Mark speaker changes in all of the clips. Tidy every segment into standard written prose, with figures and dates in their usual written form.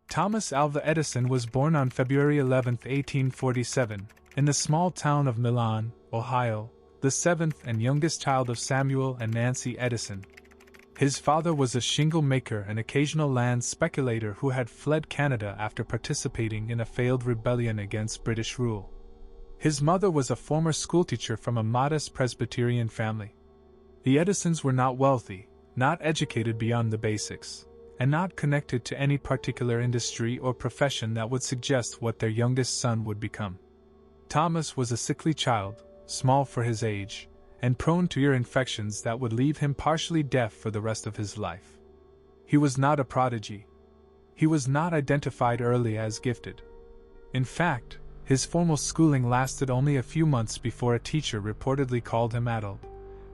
Speaker 1: Thomas Alva Edison was born on February 11, 1847, in the small town of Milan, Ohio, the seventh and youngest child of Samuel and Nancy Edison. His father was a shingle maker and occasional land speculator who had fled Canada after participating in a failed rebellion against British rule. His mother was a former schoolteacher from a modest Presbyterian family. The Edisons were not wealthy, not educated beyond the basics, and not connected to any particular industry or profession that would suggest what their youngest son would become. Thomas was a sickly child, small for his age, and prone to ear infections that would leave him partially deaf for the rest of his life. He was not a prodigy. He was not identified early as gifted. In fact, his formal schooling lasted only a few months before a teacher reportedly called him addled,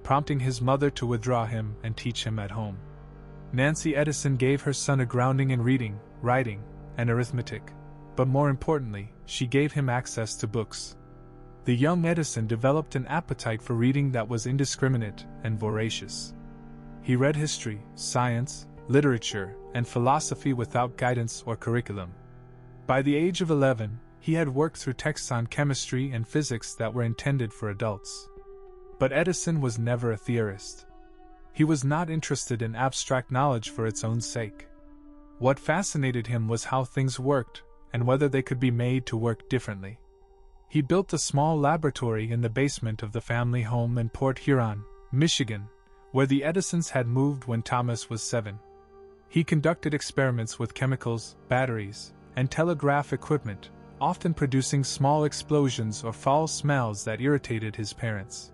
Speaker 1: prompting his mother to withdraw him and teach him at home. Nancy Edison gave her son a grounding in reading, writing, and arithmetic, but more importantly, she gave him access to books. The young Edison developed an appetite for reading that was indiscriminate and voracious. He read history, science, literature, and philosophy without guidance or curriculum. By the age of 11, he had worked through texts on chemistry and physics that were intended for adults. But Edison was never a theorist. He was not interested in abstract knowledge for its own sake. What fascinated him was how things worked, and whether they could be made to work differently. He built a small laboratory in the basement of the family home in Port Huron, Michigan, where the Edisons had moved when Thomas was 7. He conducted experiments with chemicals, batteries, and telegraph equipment, often producing small explosions or foul smells that irritated his parents.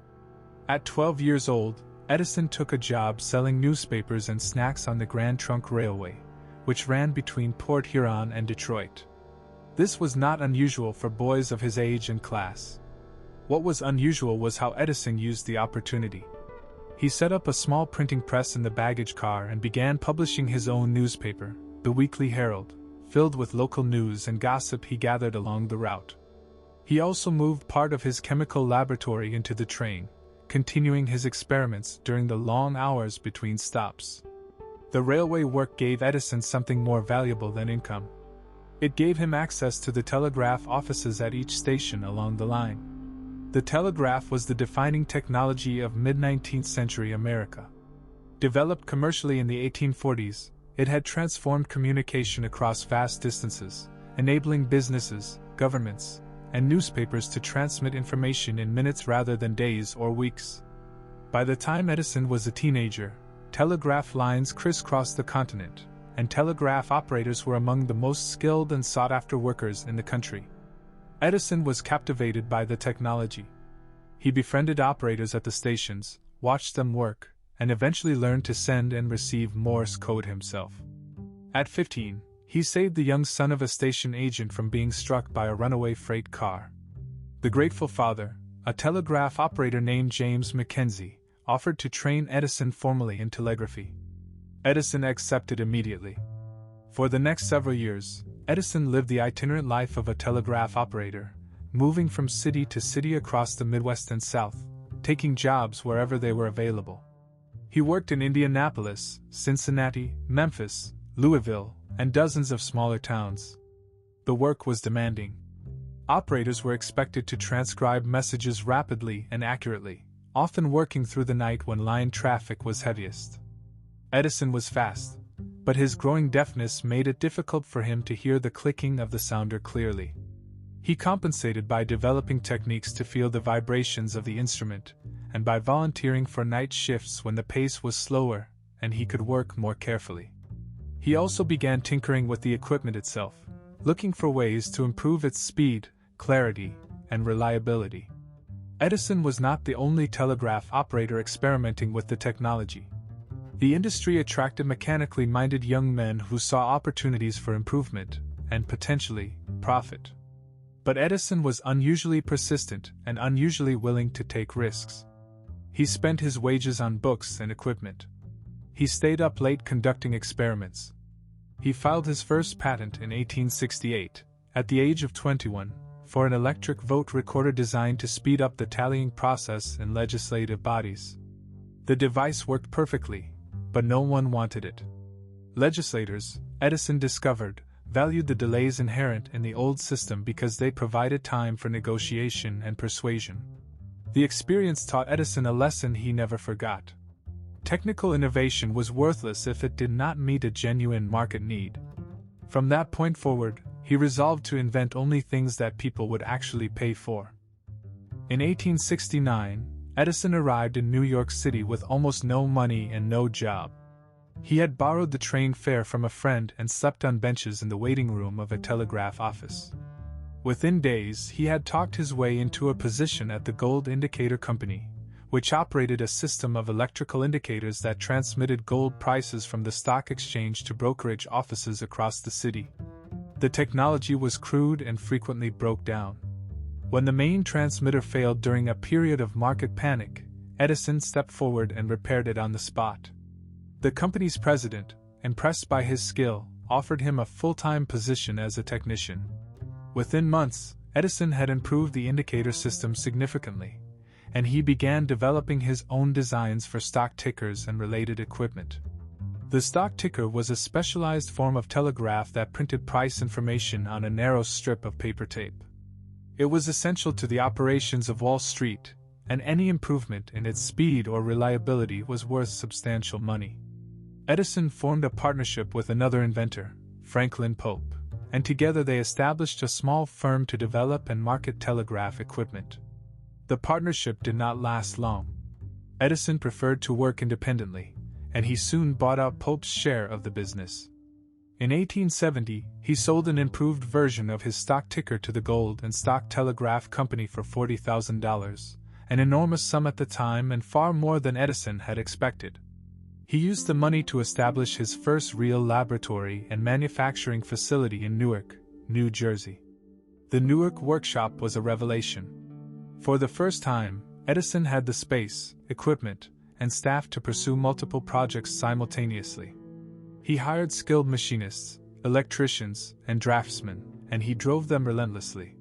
Speaker 1: At 12 years old, Edison took a job selling newspapers and snacks on the Grand Trunk Railway, which ran between Port Huron and Detroit. This was not unusual for boys of his age and class. What was unusual was how Edison used the opportunity. He set up a small printing press in the baggage car and began publishing his own newspaper, the Weekly Herald, filled with local news and gossip he gathered along the route. He also moved part of his chemical laboratory into the train, continuing his experiments during the long hours between stops. The railway work gave Edison something more valuable than income. It gave him access to the telegraph offices at each station along the line. The telegraph was the defining technology of mid-19th century America. Developed commercially in the 1840s, it had transformed communication across vast distances, enabling businesses, governments, and newspapers to transmit information in minutes rather than days or weeks. By the time Edison was a teenager, telegraph lines crisscrossed the continent, and telegraph operators were among the most skilled and sought-after workers in the country. Edison was captivated by the technology. He befriended operators at the stations, watched them work, and eventually learned to send and receive Morse code himself. At 15, he saved the young son of a station agent from being struck by a runaway freight car. The grateful father, a telegraph operator named James Mackenzie, offered to train Edison formally in telegraphy. Edison accepted immediately. For the next several years, Edison lived the itinerant life of a telegraph operator, moving from city to city across the Midwest and South, taking jobs wherever they were available. He worked in Indianapolis, Cincinnati, Memphis, Louisville, and dozens of smaller towns. The work was demanding. Operators were expected to transcribe messages rapidly and accurately, often working through the night when line traffic was heaviest. Edison was fast, but his growing deafness made it difficult for him to hear the clicking of the sounder clearly. He compensated by developing techniques to feel the vibrations of the instrument, and by volunteering for night shifts when the pace was slower and he could work more carefully. He also began tinkering with the equipment itself, looking for ways to improve its speed, clarity, and reliability. Edison was not the only telegraph operator experimenting with the technology. The industry attracted mechanically minded young men who saw opportunities for improvement and, potentially, profit. But Edison was unusually persistent and unusually willing to take risks. He spent his wages on books and equipment. He stayed up late conducting experiments. He filed his first patent in 1868, at the age of 21, for an electric vote recorder designed to speed up the tallying process in legislative bodies. The device worked perfectly, but no one wanted it. Legislators, Edison discovered, valued the delays inherent in the old system because they provided time for negotiation and persuasion. The experience taught Edison a lesson he never forgot. Technical innovation was worthless if it did not meet a genuine market need. From that point forward, he resolved to invent only things that people would actually pay for. In 1869, Edison arrived in New York City with almost no money and no job. He had borrowed the train fare from a friend and slept on benches in the waiting room of a telegraph office. Within days, he had talked his way into a position at the Gold Indicator Company, which operated a system of electrical indicators that transmitted gold prices from the stock exchange to brokerage offices across the city. The technology was crude and frequently broke down. When the main transmitter failed during a period of market panic, Edison stepped forward and repaired it on the spot. The company's president, impressed by his skill, offered him a full-time position as a technician. Within months, Edison had improved the indicator system significantly, and he began developing his own designs for stock tickers and related equipment. The stock ticker was a specialized form of telegraph that printed price information on a narrow strip of paper tape. It was essential to the operations of Wall Street, and any improvement in its speed or reliability was worth substantial money. Edison formed a partnership with another inventor, Franklin Pope, and together they established a small firm to develop and market telegraph equipment. The partnership did not last long. Edison preferred to work independently, and he soon bought out Pope's share of the business. In 1870, he sold an improved version of his stock ticker to the Gold and Stock Telegraph Company for $40,000, an enormous sum at the time and far more than Edison had expected. He used the money to establish his first real laboratory and manufacturing facility in Newark, New Jersey. The Newark workshop was a revelation. For the first time, Edison had the space, equipment, and staff to pursue multiple projects simultaneously. He hired skilled machinists, electricians, and draftsmen, and he drove them relentlessly.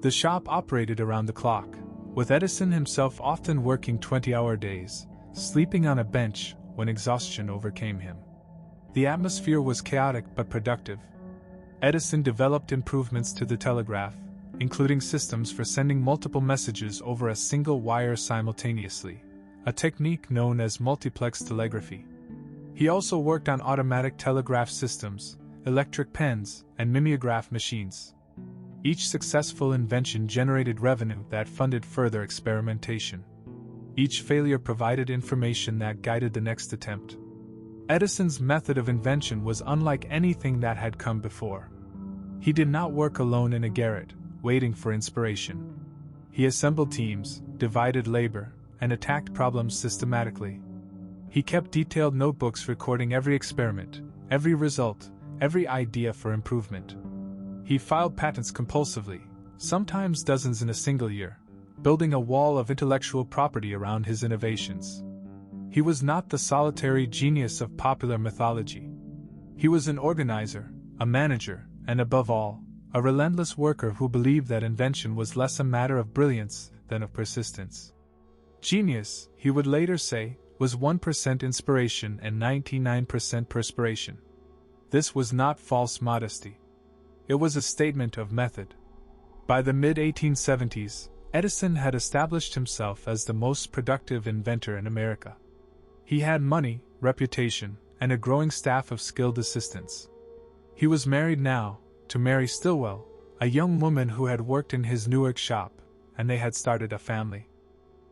Speaker 1: The shop operated around the clock, with Edison himself often working 20-hour days, sleeping on a bench when exhaustion overcame him. The atmosphere was chaotic but productive. Edison developed improvements to the telegraph, including systems for sending multiple messages over a single wire simultaneously, a technique known as multiplex telegraphy. He also worked on automatic telegraph systems, electric pens, and mimeograph machines. Each successful invention generated revenue that funded further experimentation. Each failure provided information that guided the next attempt. Edison's method of invention was unlike anything that had come before. He did not work alone in a garret, waiting for inspiration. He assembled teams, divided labor, and attacked problems systematically. He kept detailed notebooks recording every experiment, every result, every idea for improvement. He filed patents compulsively, sometimes dozens in a single year, building a wall of intellectual property around his innovations. He was not the solitary genius of popular mythology. He was an organizer, a manager, and above all, a relentless worker who believed that invention was less a matter of brilliance than of persistence. Genius, he would later say, was 1% inspiration and 99% perspiration. This was not false modesty. It was a statement of method. By the mid-1870s, Edison had established himself as the most productive inventor in America. He had money, reputation, and a growing staff of skilled assistants. He was married now, to Mary Stilwell, a young woman who had worked in his Newark shop, and they had started a family.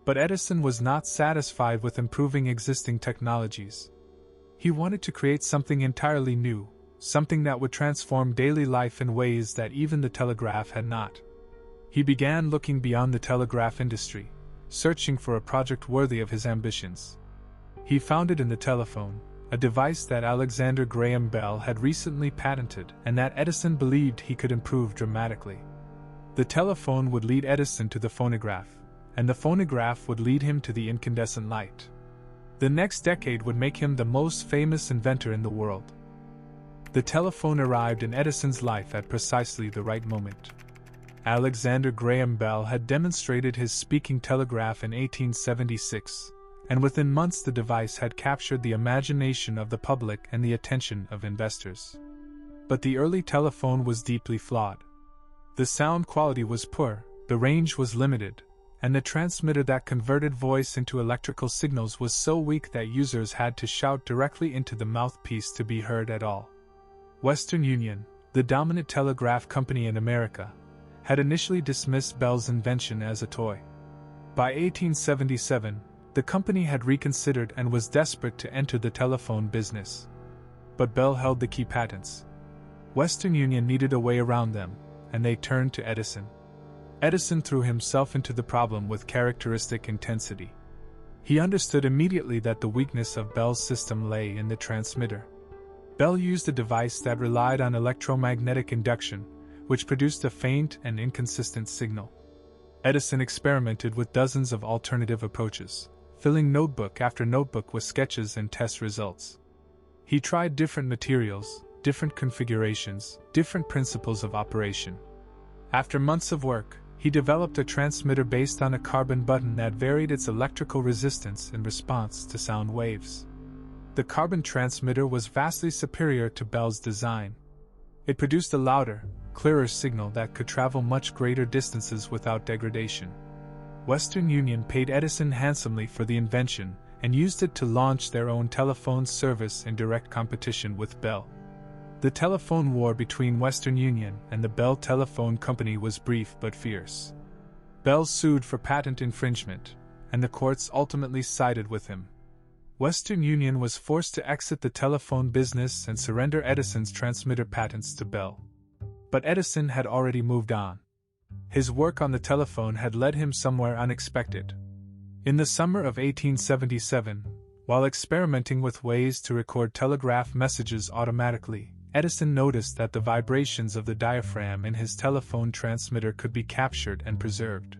Speaker 1: But Edison was not satisfied with improving existing technologies. He wanted to create something entirely new, something that would transform daily life in ways that even the telegraph had not. He began looking beyond the telegraph industry, searching for a project worthy of his ambitions. He found it in the telephone, a device that Alexander Graham Bell had recently patented and that Edison believed he could improve dramatically. The telephone would lead Edison to the phonograph, and the phonograph would lead him to the incandescent light. The next decade would make him the most famous inventor in the world. The telephone arrived in Edison's life at precisely the right moment. Alexander Graham Bell had demonstrated his speaking telegraph in 1876, and within months the device had captured the imagination of the public and the attention of investors. But the early telephone was deeply flawed. The sound quality was poor, the range was limited, and the transmitter that converted voice into electrical signals was so weak that users had to shout directly into the mouthpiece to be heard at all. Western Union, the dominant telegraph company in America, had initially dismissed Bell's invention as a toy. By 1877, the company had reconsidered and was desperate to enter the telephone business. But Bell held the key patents. Western Union needed a way around them, and they turned to Edison. Edison threw himself into the problem with characteristic intensity. He understood immediately that the weakness of Bell's system lay in the transmitter. Bell used a device that relied on electromagnetic induction, which produced a faint and inconsistent signal. Edison experimented with dozens of alternative approaches, filling notebook after notebook with sketches and test results. He tried different materials, different configurations, different principles of operation. After months of work, he developed a transmitter based on a carbon button that varied its electrical resistance in response to sound waves. The carbon transmitter was vastly superior to Bell's design. It produced a louder, clearer signal that could travel much greater distances without degradation. Western Union paid Edison handsomely for the invention and used it to launch their own telephone service in direct competition with Bell. The telephone war between Western Union and the Bell Telephone Company was brief but fierce. Bell sued for patent infringement, and the courts ultimately sided with him. Western Union was forced to exit the telephone business and surrender Edison's transmitter patents to Bell. But Edison had already moved on. His work on the telephone had led him somewhere unexpected. In the summer of 1877, while experimenting with ways to record telegraph messages automatically, Edison noticed that the vibrations of the diaphragm in his telephone transmitter could be captured and preserved.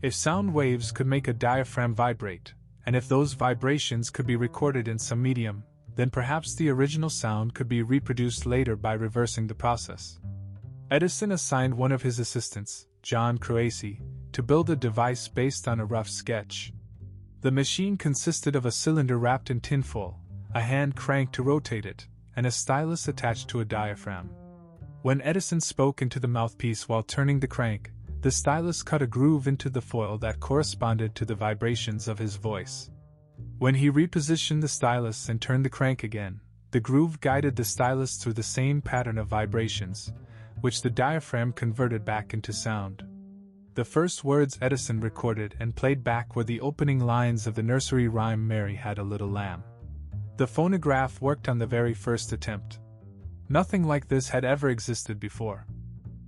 Speaker 1: If sound waves could make a diaphragm vibrate, and if those vibrations could be recorded in some medium, then perhaps the original sound could be reproduced later by reversing the process. Edison assigned one of his assistants, John Croce, to build a device based on a rough sketch. The machine consisted of a cylinder wrapped in tinfoil, a hand crank to rotate it, and a stylus attached to a diaphragm. When Edison spoke into the mouthpiece while turning the crank, the stylus cut a groove into the foil that corresponded to the vibrations of his voice. When he repositioned the stylus and turned the crank again, the groove guided the stylus through the same pattern of vibrations, which the diaphragm converted back into sound. The first words Edison recorded and played back were the opening lines of the nursery rhyme "Mary Had a Little Lamb." The phonograph worked on the very first attempt. Nothing like this had ever existed before.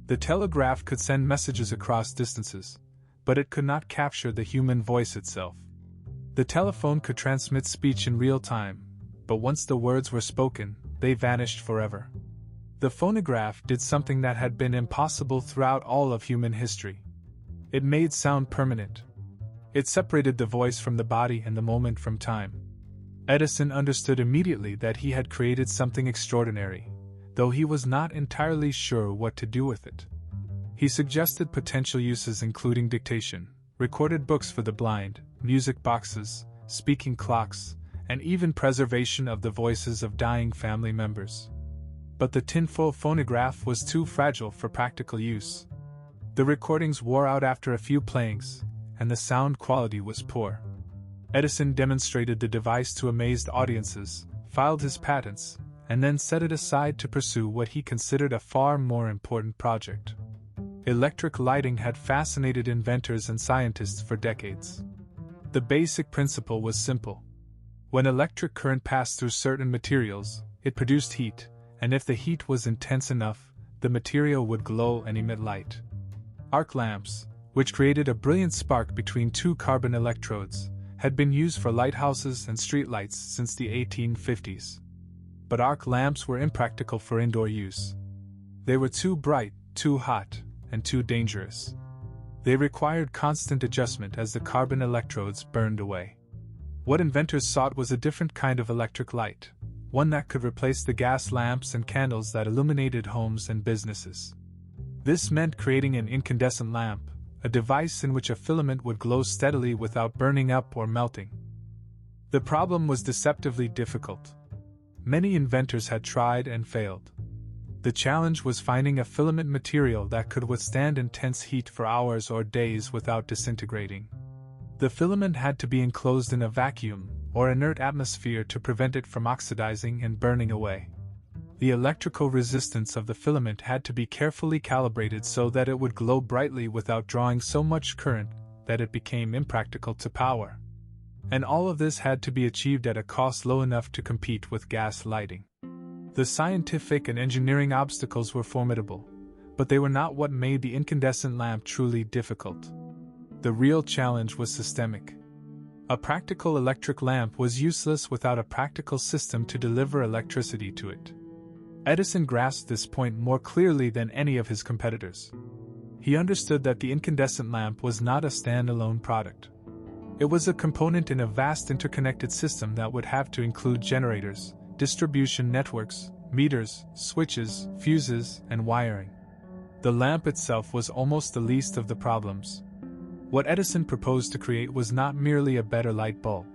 Speaker 1: The telegraph could send messages across distances, but it could not capture the human voice itself. The telephone could transmit speech in real time, but once the words were spoken, they vanished forever. The phonograph did something that had been impossible throughout all of human history. It made sound permanent. It separated the voice from the body and the moment from time. Edison understood immediately that he had created something extraordinary, though he was not entirely sure what to do with it. He suggested potential uses including dictation, recorded books for the blind, music boxes, speaking clocks, and even preservation of the voices of dying family members. But the tinfoil phonograph was too fragile for practical use. The recordings wore out after a few playings, and the sound quality was poor. Edison demonstrated the device to amazed audiences, filed his patents, and then set it aside to pursue what he considered a far more important project. Electric lighting had fascinated inventors and scientists for decades. The basic principle was simple. When electric current passed through certain materials, it produced heat, and if the heat was intense enough, the material would glow and emit light. Arc lamps, which created a brilliant spark between two carbon electrodes, had been used for lighthouses and streetlights since the 1850s. But arc lamps were impractical for indoor use. They were too bright, too hot, and too dangerous. They required constant adjustment as the carbon electrodes burned away. What inventors sought was a different kind of electric light, one that could replace the gas lamps and candles that illuminated homes and businesses. This meant creating an incandescent lamp, a device in which a filament would glow steadily without burning up or melting. The problem was deceptively difficult. Many inventors had tried and failed. The challenge was finding a filament material that could withstand intense heat for hours or days without disintegrating. The filament had to be enclosed in a vacuum, or inert atmosphere, to prevent it from oxidizing and burning away. The electrical resistance of the filament had to be carefully calibrated so that it would glow brightly without drawing so much current that it became impractical to power. And all of this had to be achieved at a cost low enough to compete with gas lighting. The scientific and engineering obstacles were formidable, but they were not what made the incandescent lamp truly difficult. The real challenge was systemic. A practical electric lamp was useless without a practical system to deliver electricity to it. Edison grasped this point more clearly than any of his competitors. He understood that the incandescent lamp was not a standalone product. It was a component in a vast interconnected system that would have to include generators, distribution networks, meters, switches, fuses, and wiring. The lamp itself was almost the least of the problems. What Edison proposed to create was not merely a better light bulb.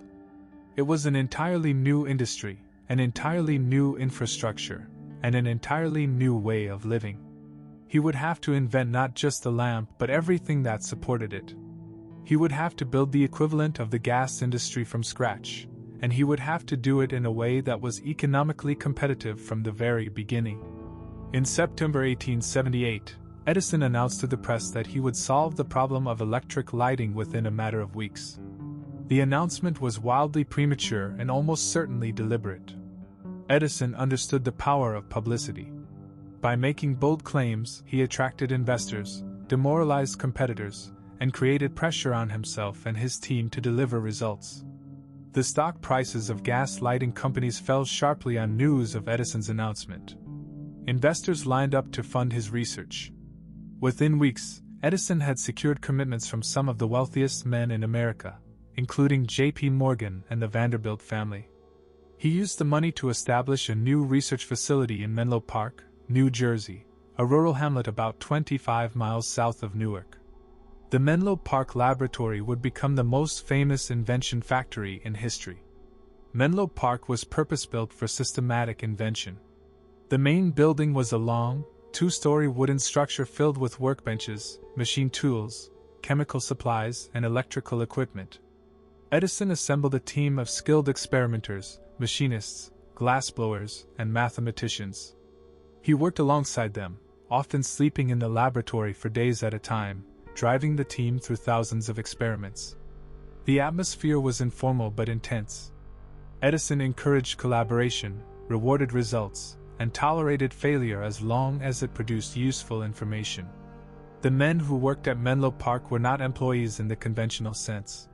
Speaker 1: It was an entirely new industry, an entirely new infrastructure, and an entirely new way of living. He would have to invent not just the lamp but everything that supported it. He would have to build the equivalent of the gas industry from scratch, and he would have to do it in a way that was economically competitive from the very beginning. In September 1878, Edison announced to the press that he would solve the problem of electric lighting within a matter of weeks. The announcement was wildly premature and almost certainly deliberate. Edison understood the power of publicity. By making bold claims, he attracted investors, demoralized competitors, and created pressure on himself and his team to deliver results. The stock prices of gas lighting companies fell sharply on news of Edison's announcement. Investors lined up to fund his research. Within weeks, Edison had secured commitments from some of the wealthiest men in America, including J.P. Morgan and the Vanderbilt family. He used the money to establish a new research facility in Menlo Park, New Jersey, a rural hamlet about 25 miles south of Newark. The Menlo Park Laboratory would become the most famous invention factory in history. Menlo Park was purpose-built for systematic invention. The main building was a long, two-story wooden structure filled with workbenches, machine tools, chemical supplies, and electrical equipment. Edison assembled a team of skilled experimenters, machinists, glassblowers, and mathematicians. He worked alongside them, often sleeping in the laboratory for days at a time, driving the team through thousands of experiments. The atmosphere was informal but intense. Edison encouraged collaboration, rewarded results, and tolerated failure as long as it produced useful information. The men who worked at Menlo Park were not employees in the conventional sense.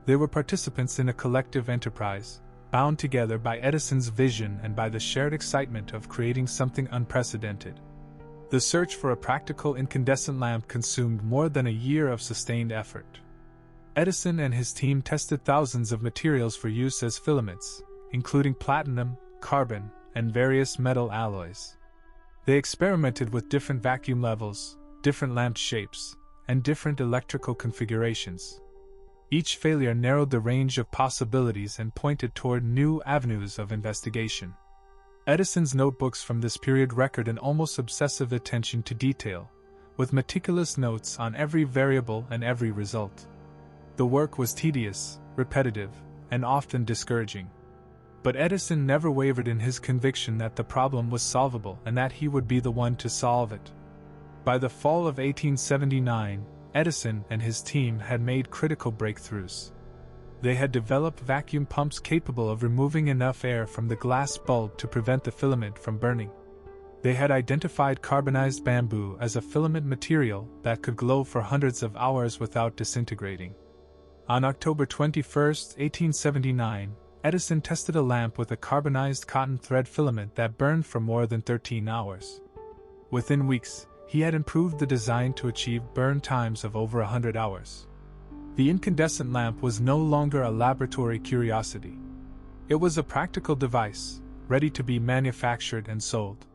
Speaker 1: They were participants in a collective enterprise, bound together by Edison's vision and by the shared excitement of creating something unprecedented. The search for a practical incandescent lamp consumed more than a year of sustained effort. Edison and his team tested thousands of materials for use as filaments, including platinum, carbon, and various metal alloys. They experimented with different vacuum levels, different lamp shapes, and different electrical configurations. Each failure narrowed the range of possibilities and pointed toward new avenues of investigation. Edison's notebooks from this period record an almost obsessive attention to detail, with meticulous notes on every variable and every result. The work was tedious, repetitive, and often discouraging. But Edison never wavered in his conviction that the problem was solvable and that he would be the one to solve it. By the fall of 1879, Edison and his team had made critical breakthroughs. They had developed vacuum pumps capable of removing enough air from the glass bulb to prevent the filament from burning. They had identified carbonized bamboo as a filament material that could glow for hundreds of hours without disintegrating. On October 21, 1879, Edison tested a lamp with a carbonized cotton thread filament that burned for more than 13 hours. Within weeks, he had improved the design to achieve burn times of over 100 hours. The incandescent lamp was no longer a laboratory curiosity. It was a practical device, ready to be manufactured and sold.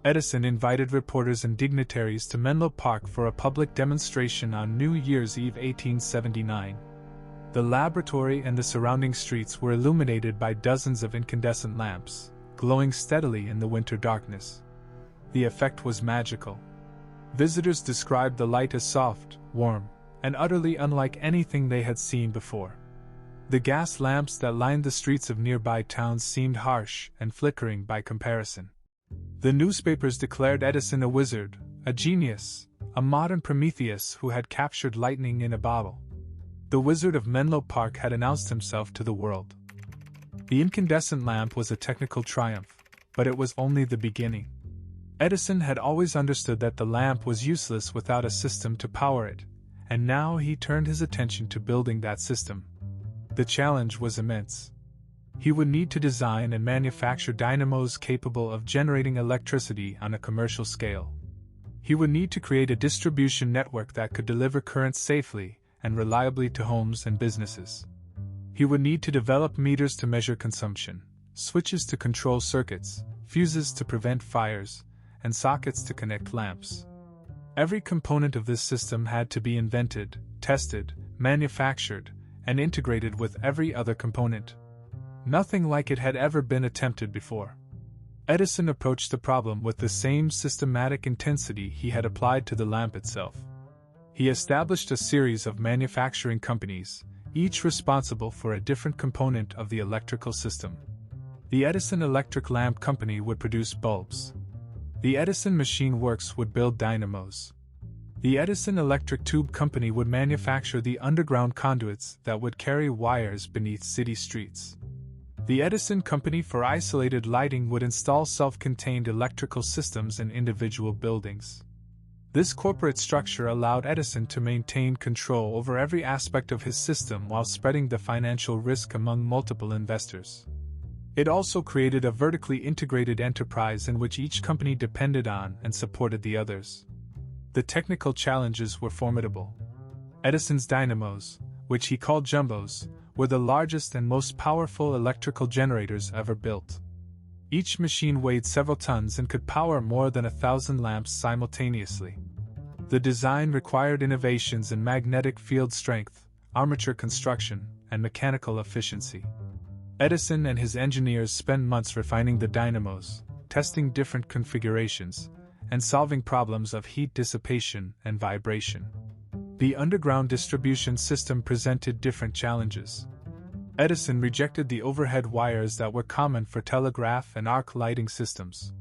Speaker 1: Edison invited reporters and dignitaries to Menlo Park for a public demonstration on New Year's Eve 1879. The laboratory and the surrounding streets were illuminated by dozens of incandescent lamps, glowing steadily in the winter darkness. The effect was magical. Visitors described the light as soft, warm, and utterly unlike anything they had seen before. The gas lamps that lined the streets of nearby towns seemed harsh and flickering by comparison. The newspapers declared Edison a wizard, a genius, a modern Prometheus who had captured lightning in a bottle. The Wizard of Menlo Park had announced himself to the world. The incandescent lamp was a technical triumph, but it was only the beginning. Edison had always understood that the lamp was useless without a system to power it, and now he turned his attention to building that system. The challenge was immense. He would need to design and manufacture dynamos capable of generating electricity on a commercial scale. He would need to create a distribution network that could deliver current safely and reliably to homes and businesses. He would need to develop meters to measure consumption, switches to control circuits, fuses to prevent fires, and sockets to connect lamps. Every component of this system had to be invented, tested, manufactured, and integrated with every other component. Nothing like it had ever been attempted before. Edison approached the problem with the same systematic intensity he had applied to the lamp itself. He established a series of manufacturing companies, each responsible for a different component of the electrical system. The Edison Electric Lamp Company would produce bulbs. The Edison Machine Works would build dynamos. The Edison Electric Tube Company would manufacture the underground conduits that would carry wires beneath city streets. The Edison Company for Isolated Lighting would install self-contained electrical systems in individual buildings. This corporate structure allowed Edison to maintain control over every aspect of his system while spreading the financial risk among multiple investors. It also created a vertically integrated enterprise in which each company depended on and supported the others. The technical challenges were formidable. Edison's dynamos, which he called jumbos, were the largest and most powerful electrical generators ever built. Each machine weighed several tons and could power more than 1,000 lamps simultaneously. The design required innovations in magnetic field strength, armature construction, and mechanical efficiency. Edison and his engineers spent months refining the dynamos, testing different configurations, and solving problems of heat dissipation and vibration. The underground distribution system presented different challenges. Edison rejected the overhead wires that were common for telegraph and arc lighting systems.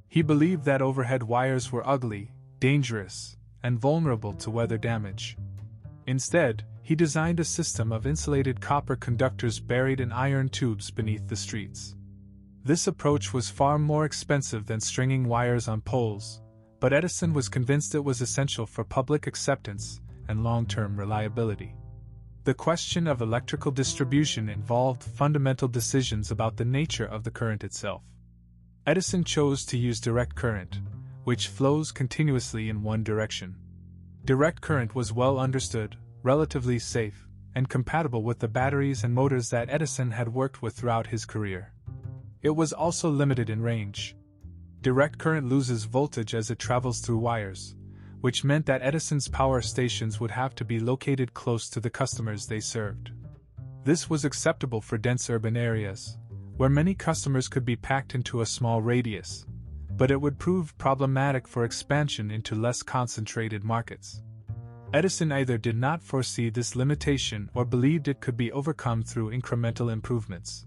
Speaker 1: He believed that overhead wires were ugly, dangerous, and vulnerable to weather damage. Instead, he designed a system of insulated copper conductors buried in iron tubes beneath the streets. This approach was far more expensive than stringing wires on poles, but Edison was convinced it was essential for public acceptance and long-term reliability. The question of electrical distribution involved fundamental decisions about the nature of the current itself. Edison chose to use direct current, which flows continuously in one direction. Direct current was well understood, relatively safe, and compatible with the batteries and motors that Edison had worked with throughout his career. It was also limited in range. Direct current loses voltage as it travels through wires, which meant that Edison's power stations would have to be located close to the customers they served. This was acceptable for dense urban areas, where many customers could be packed into a small radius, but it would prove problematic for expansion into less concentrated markets. Edison either did not foresee this limitation or believed it could be overcome through incremental improvements.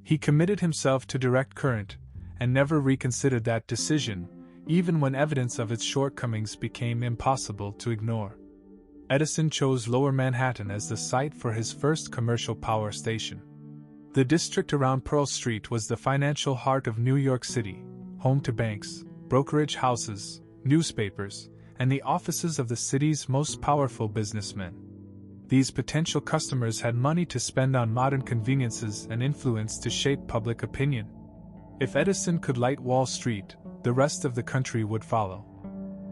Speaker 1: He committed himself to direct current and never reconsidered that decision, even when evidence of its shortcomings became impossible to ignore. Edison chose Lower Manhattan as the site for his first commercial power station. The district around Pearl Street was the financial heart of New York City, home to banks, brokerage houses, newspapers, and the offices of the city's most powerful businessmen. These potential customers had money to spend on modern conveniences and influence to shape public opinion. If Edison could light Wall Street, the rest of the country would follow.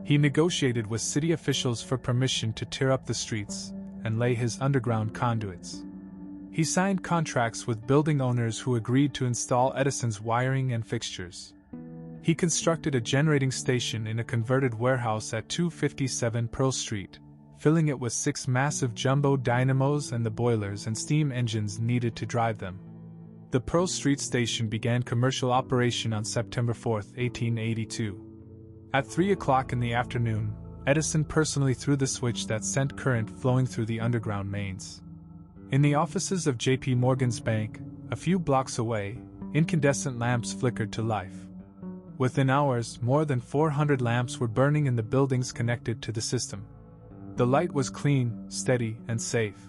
Speaker 1: He negotiated with city officials for permission to tear up the streets and lay his underground conduits. He signed contracts with building owners who agreed to install Edison's wiring and fixtures. He constructed a generating station in a converted warehouse at 257 Pearl Street, filling it with 6 massive jumbo dynamos and the boilers and steam engines needed to drive them. The Pearl Street station began commercial operation on September 4, 1882. At 3 o'clock in the afternoon, Edison personally threw the switch that sent current flowing through the underground mains. In the offices of J.P. Morgan's bank, a few blocks away, incandescent lamps flickered to life. Within hours, more than 400 lamps were burning in the buildings connected to the system. The light was clean, steady, and safe.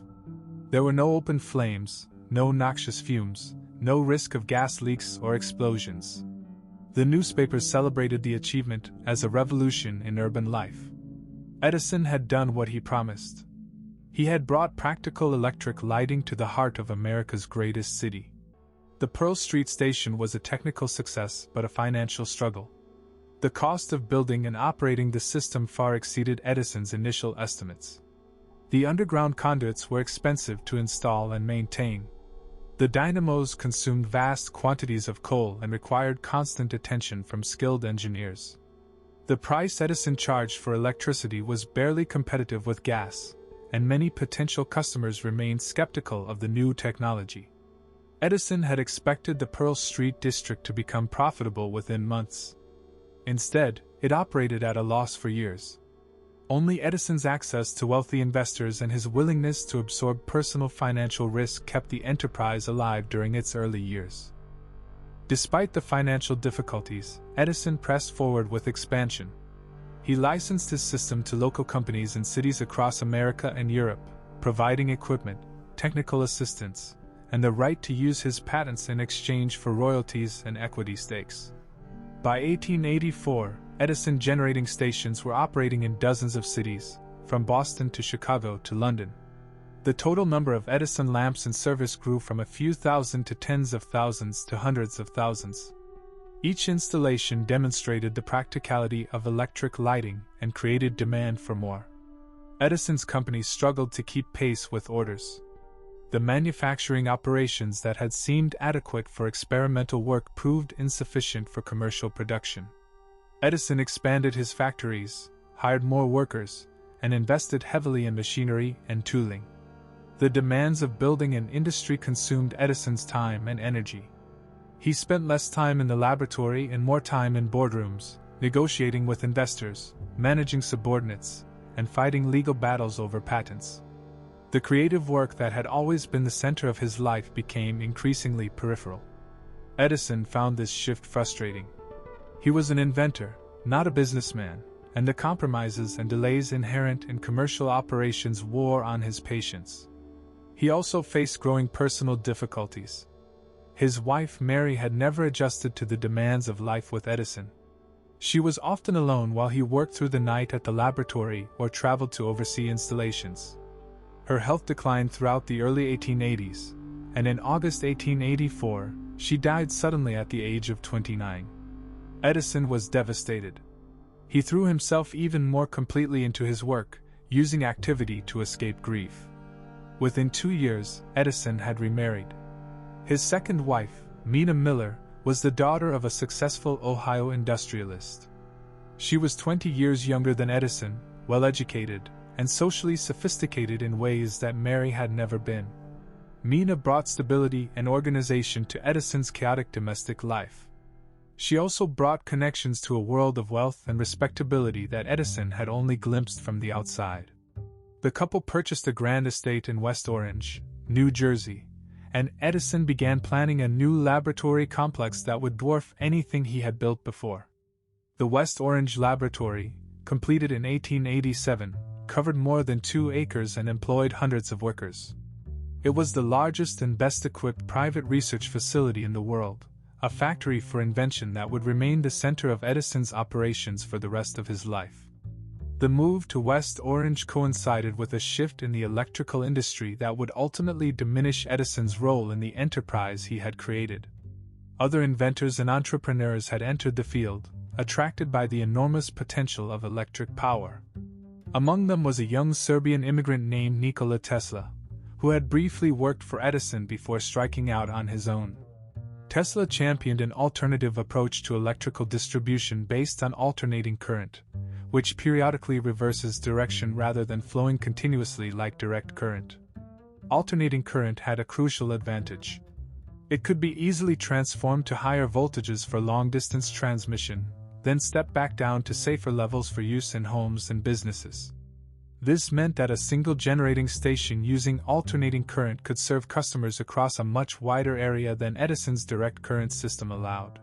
Speaker 1: There were no open flames, no noxious fumes, no risk of gas leaks or explosions. The newspapers celebrated the achievement as a revolution in urban life. Edison had done what he promised. He had brought practical electric lighting to the heart of America's greatest city. The Pearl Street station was a technical success but a financial struggle. The cost of building and operating the system far exceeded Edison's initial estimates. The underground conduits were expensive to install and maintain. The dynamos consumed vast quantities of coal and required constant attention from skilled engineers. The price Edison charged for electricity was barely competitive with gas, and many potential customers remained skeptical of the new technology. Edison had expected the Pearl Street district to become profitable within months. Instead, it operated at a loss for years. Only Edison's access to wealthy investors and his willingness to absorb personal financial risk kept the enterprise alive during its early years. Despite the financial difficulties, Edison pressed forward with expansion. He licensed his system to local companies in cities across America and Europe, providing equipment, technical assistance, and the right to use his patents in exchange for royalties and equity stakes. By 1884, Edison generating stations were operating in dozens of cities, from Boston to Chicago to London. The total number of Edison lamps in service grew from a few thousand to tens of thousands to hundreds of thousands. Each installation demonstrated the practicality of electric lighting and created demand for more. Edison's company struggled to keep pace with orders. The manufacturing operations that had seemed adequate for experimental work proved insufficient for commercial production. Edison expanded his factories, hired more workers, and invested heavily in machinery and tooling. The demands of building an industry consumed Edison's time and energy. He spent less time in the laboratory and more time in boardrooms, negotiating with investors, managing subordinates, and fighting legal battles over patents. The creative work that had always been the center of his life became increasingly peripheral. Edison found this shift frustrating. He was an inventor, not a businessman, and the compromises and delays inherent in commercial operations wore on his patience. He also faced growing personal difficulties. His wife Mary had never adjusted to the demands of life with Edison. She was often alone while he worked through the night at the laboratory or traveled to oversee installations. Her health declined throughout the early 1880s, and in August 1884, she died suddenly at the age of 29. Edison was devastated. He threw himself even more completely into his work, using activity to escape grief. Within 2 years, Edison had remarried. His second wife, Mina Miller, was the daughter of a successful Ohio industrialist. She was 20 years younger than Edison, well-educated, and socially sophisticated in ways that Mary had never been. Mina brought stability and organization to Edison's chaotic domestic life. She also brought connections to a world of wealth and respectability that Edison had only glimpsed from the outside. The couple purchased a grand estate in West Orange, New Jersey, and Edison began planning a new laboratory complex that would dwarf anything he had built before. The West Orange Laboratory, completed in 1887, covered more than 2 acres and employed hundreds of workers. It was the largest and best-equipped private research facility in the world, a factory for invention that would remain the center of Edison's operations for the rest of his life. The move to West Orange coincided with a shift in the electrical industry that would ultimately diminish Edison's role in the enterprise he had created. Other inventors and entrepreneurs had entered the field, attracted by the enormous potential of electric power. Among them was a young Serbian immigrant named Nikola Tesla, who had briefly worked for Edison before striking out on his own. Tesla championed an alternative approach to electrical distribution based on alternating current, which periodically reverses direction rather than flowing continuously like direct current. Alternating current had a crucial advantage. It could be easily transformed to higher voltages for long-distance transmission, then stepped back down to safer levels for use in homes and businesses. This meant that a single generating station using alternating current could serve customers across a much wider area than Edison's direct current system allowed.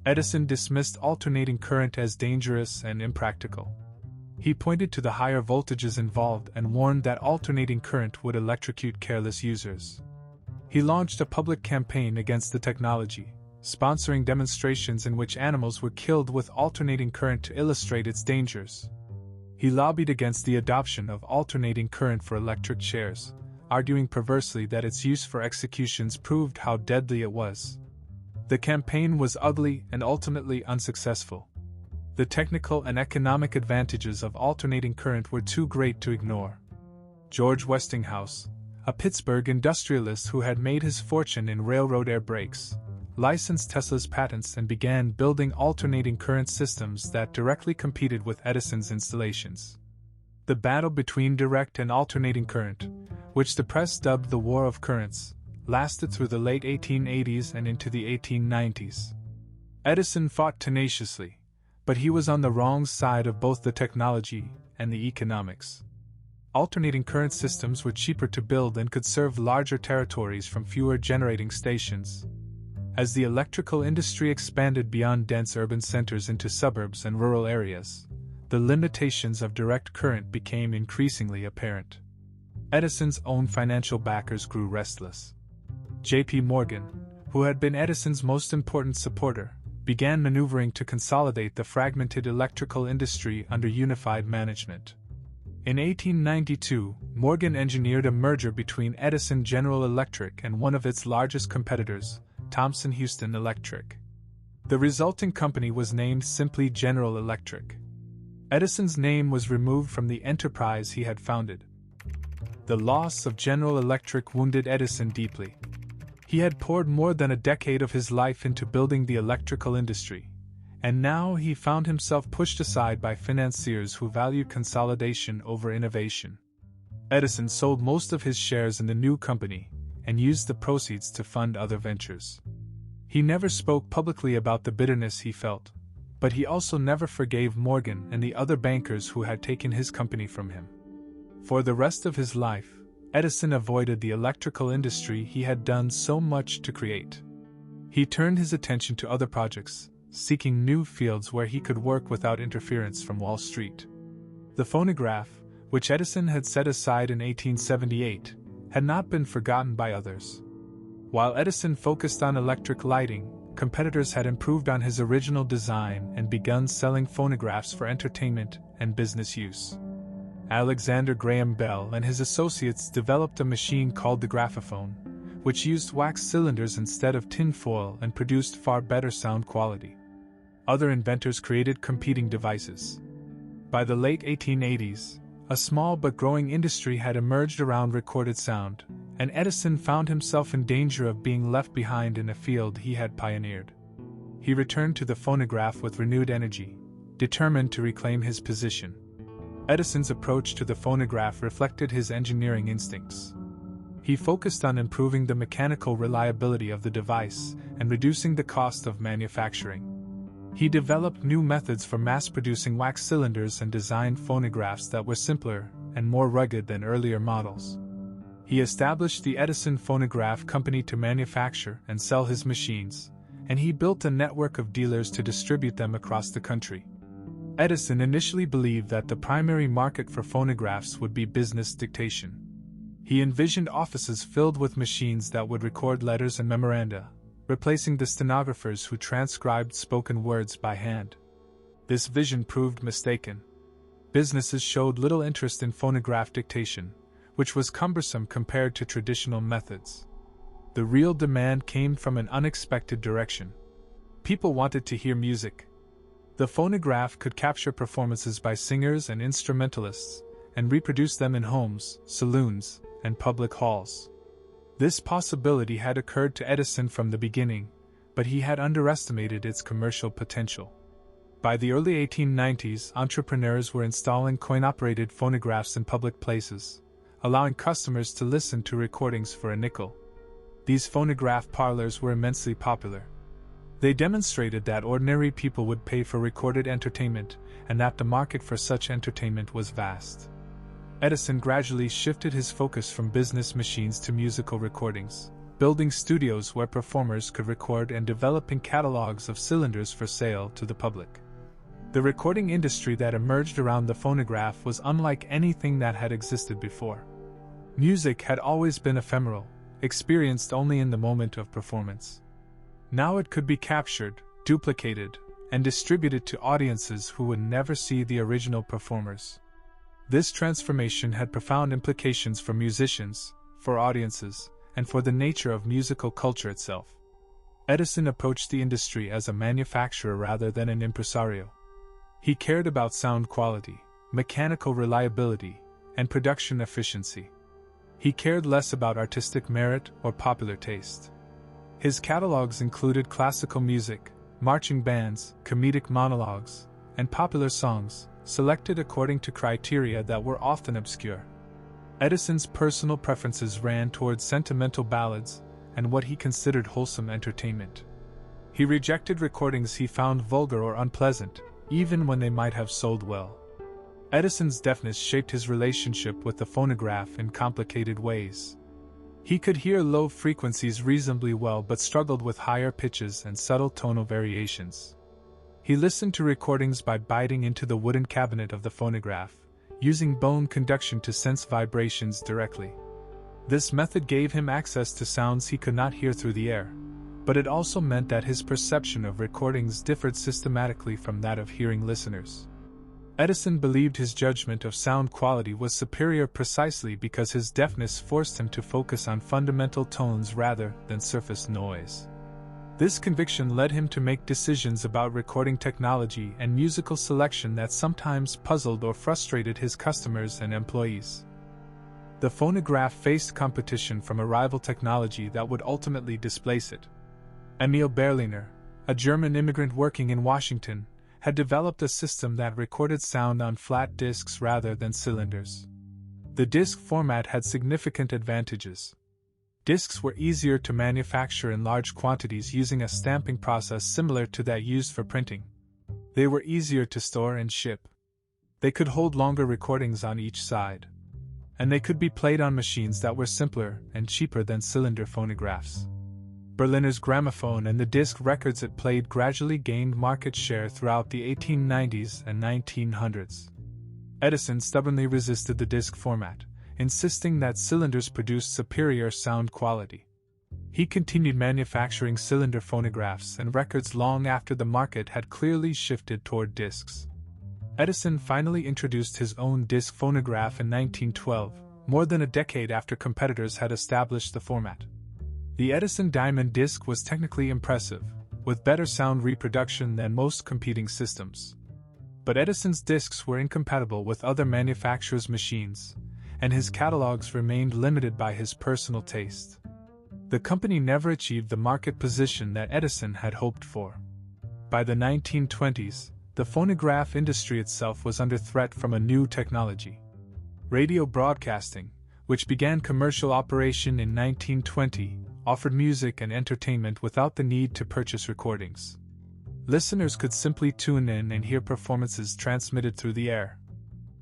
Speaker 1: Edison dismissed alternating current as dangerous and impractical. He pointed to the higher voltages involved and warned that alternating current would electrocute careless users. He launched a public campaign against the technology, sponsoring demonstrations in which animals were killed with alternating current to illustrate its dangers. He lobbied against the adoption of alternating current for electric chairs, arguing perversely that its use for executions proved how deadly it was. The campaign was ugly and ultimately unsuccessful. The technical and economic advantages of alternating current were too great to ignore. George Westinghouse, a Pittsburgh industrialist who had made his fortune in railroad air brakes, licensed Tesla's patents and began building alternating current systems that directly competed with Edison's installations. The battle between direct and alternating current, which the press dubbed the War of Currents, lasted through the late 1880s and into the 1890s. Edison fought tenaciously, but he was on the wrong side of both the technology and the economics. Alternating current systems were cheaper to build and could serve larger territories from fewer generating stations. As the electrical industry expanded beyond dense urban centers into suburbs and rural areas, the limitations of direct current became increasingly apparent. Edison's own financial backers grew restless. J.P. Morgan, who had been Edison's most important supporter, began maneuvering to consolidate the fragmented electrical industry under unified management. In 1892, Morgan engineered a merger between Edison General Electric and one of its largest competitors, Thomson Houston Electric. The resulting company was named simply General Electric. Edison's name was removed from the enterprise he had founded. The loss of General Electric wounded Edison deeply. He had poured more than a decade of his life into building the electrical industry, and now he found himself pushed aside by financiers who valued consolidation over innovation. Edison sold most of his shares in the new company and used the proceeds to fund other ventures. He never spoke publicly about the bitterness he felt, but he also never forgave Morgan and the other bankers who had taken his company from him. For the rest of his life, Edison avoided the electrical industry he had done so much to create. He turned his attention to other projects, seeking new fields where he could work without interference from Wall Street. The phonograph, which Edison had set aside in 1878, had not been forgotten by others. While Edison focused on electric lighting, competitors had improved on his original design and begun selling phonographs for entertainment and business use. Alexander Graham Bell and his associates developed a machine called the graphophone, which used wax cylinders instead of tin foil and produced far better sound quality. Other inventors created competing devices. By the late 1880s, a small but growing industry had emerged around recorded sound, and Edison found himself in danger of being left behind in a field he had pioneered. He returned to the phonograph with renewed energy, determined to reclaim his position. Edison's approach to the phonograph reflected his engineering instincts. He focused on improving the mechanical reliability of the device and reducing the cost of manufacturing. He developed new methods for mass-producing wax cylinders and designed phonographs that were simpler and more rugged than earlier models. He established the Edison Phonograph Company to manufacture and sell his machines, and he built a network of dealers to distribute them across the country. Edison initially believed that the primary market for phonographs would be business dictation. He envisioned offices filled with machines that would record letters and memoranda, replacing the stenographers who transcribed spoken words by hand. This vision proved mistaken. Businesses showed little interest in phonograph dictation, which was cumbersome compared to traditional methods. The real demand came from an unexpected direction. People wanted to hear music. The phonograph could capture performances by singers and instrumentalists, and reproduce them in homes, saloons, and public halls. This possibility had occurred to Edison from the beginning, but he had underestimated its commercial potential. By the early 1890s, entrepreneurs were installing coin-operated phonographs in public places, allowing customers to listen to recordings for a nickel. These phonograph parlors were immensely popular. They demonstrated that ordinary people would pay for recorded entertainment, and that the market for such entertainment was vast. Edison gradually shifted his focus from business machines to musical recordings, building studios where performers could record and developing catalogs of cylinders for sale to the public. The recording industry that emerged around the phonograph was unlike anything that had existed before. Music had always been ephemeral, experienced only in the moment of performance. Now it could be captured, duplicated, and distributed to audiences who would never see the original performers. This transformation had profound implications for musicians, for audiences, and for the nature of musical culture itself. Edison approached the industry as a manufacturer rather than an impresario. He cared about sound quality, mechanical reliability, and production efficiency. He cared less about artistic merit or popular taste. His catalogs included classical music, marching bands, comedic monologues, and popular songs, selected according to criteria that were often obscure. Edison's personal preferences ran towards sentimental ballads and what he considered wholesome entertainment. He rejected recordings he found vulgar or unpleasant, even when they might have sold well. Edison's deafness shaped his relationship with the phonograph in complicated ways. He could hear low frequencies reasonably well but struggled with higher pitches and subtle tonal variations. He listened to recordings by biting into the wooden cabinet of the phonograph, using bone conduction to sense vibrations directly. This method gave him access to sounds he could not hear through the air, but it also meant that his perception of recordings differed systematically from that of hearing listeners. Edison believed his judgment of sound quality was superior precisely because his deafness forced him to focus on fundamental tones rather than surface noise. This conviction led him to make decisions about recording technology and musical selection that sometimes puzzled or frustrated his customers and employees. The phonograph faced competition from a rival technology that would ultimately displace it. Emil Berliner, a German immigrant working in Washington, had developed a system that recorded sound on flat discs rather than cylinders. The disc format had significant advantages. Discs were easier to manufacture in large quantities using a stamping process similar to that used for printing. They were easier to store and ship. They could hold longer recordings on each side. And they could be played on machines that were simpler and cheaper than cylinder phonographs. Berliner's gramophone and the disc records it played gradually gained market share throughout the 1890s and 1900s. Edison stubbornly resisted the disc format, insisting that cylinders produced superior sound quality. He continued manufacturing cylinder phonographs and records long after the market had clearly shifted toward discs. Edison finally introduced his own disc phonograph in 1912, more than a decade after competitors had established the format. The Edison Diamond disc was technically impressive, with better sound reproduction than most competing systems. But Edison's discs were incompatible with other manufacturers' machines, and his catalogs remained limited by his personal taste. The company never achieved the market position that Edison had hoped for. By the 1920s, the phonograph industry itself was under threat from a new technology. Radio broadcasting, which began commercial operation in 1920, offered music and entertainment without the need to purchase recordings. Listeners could simply tune in and hear performances transmitted through the air.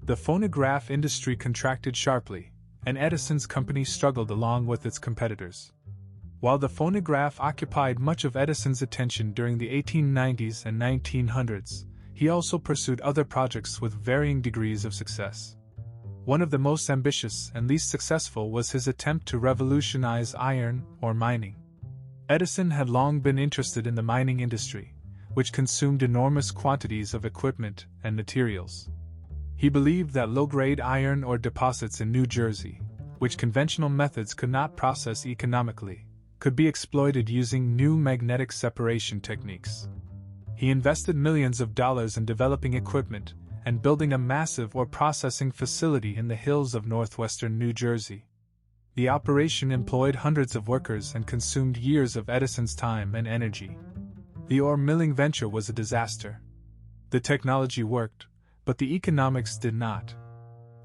Speaker 1: The phonograph industry contracted sharply, and Edison's company struggled along with its competitors. While the phonograph occupied much of Edison's attention during the 1890s and 1900s, he also pursued other projects with varying degrees of success. One of the most ambitious and least successful was his attempt to revolutionize iron ore mining. Edison had long been interested in the mining industry, which consumed enormous quantities of equipment and materials. He believed that low-grade iron ore deposits in New Jersey, which conventional methods could not process economically, could be exploited using new magnetic separation techniques. He invested millions of dollars in developing equipment and building a massive ore processing facility in the hills of northwestern New Jersey. The operation employed hundreds of workers and consumed years of Edison's time and energy. The ore milling venture was a disaster. The technology worked, but the economics did not.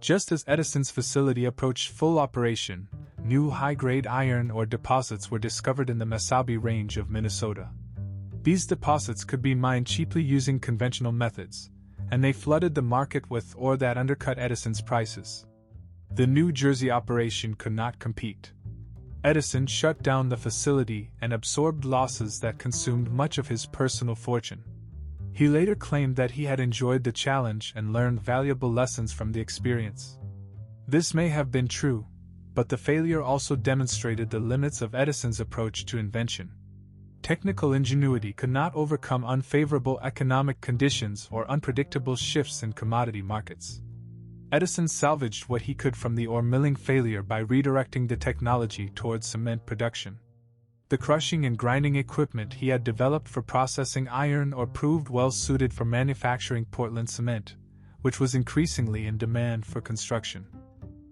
Speaker 1: Just as Edison's facility approached full operation, new high-grade iron ore deposits were discovered in the Mesabi Range of Minnesota. These deposits could be mined cheaply using conventional methods, and they flooded the market with ore that undercut Edison's prices. The New Jersey operation could not compete. Edison shut down the facility and absorbed losses that consumed much of his personal fortune. He later claimed that he had enjoyed the challenge and learned valuable lessons from the experience. This may have been true, but the failure also demonstrated the limits of Edison's approach to invention. Technical ingenuity could not overcome unfavorable economic conditions or unpredictable shifts in commodity markets. Edison salvaged what he could from the ore milling failure by redirecting the technology towards cement production. The crushing and grinding equipment he had developed for processing iron ore proved well suited for manufacturing Portland cement, which was increasingly in demand for construction.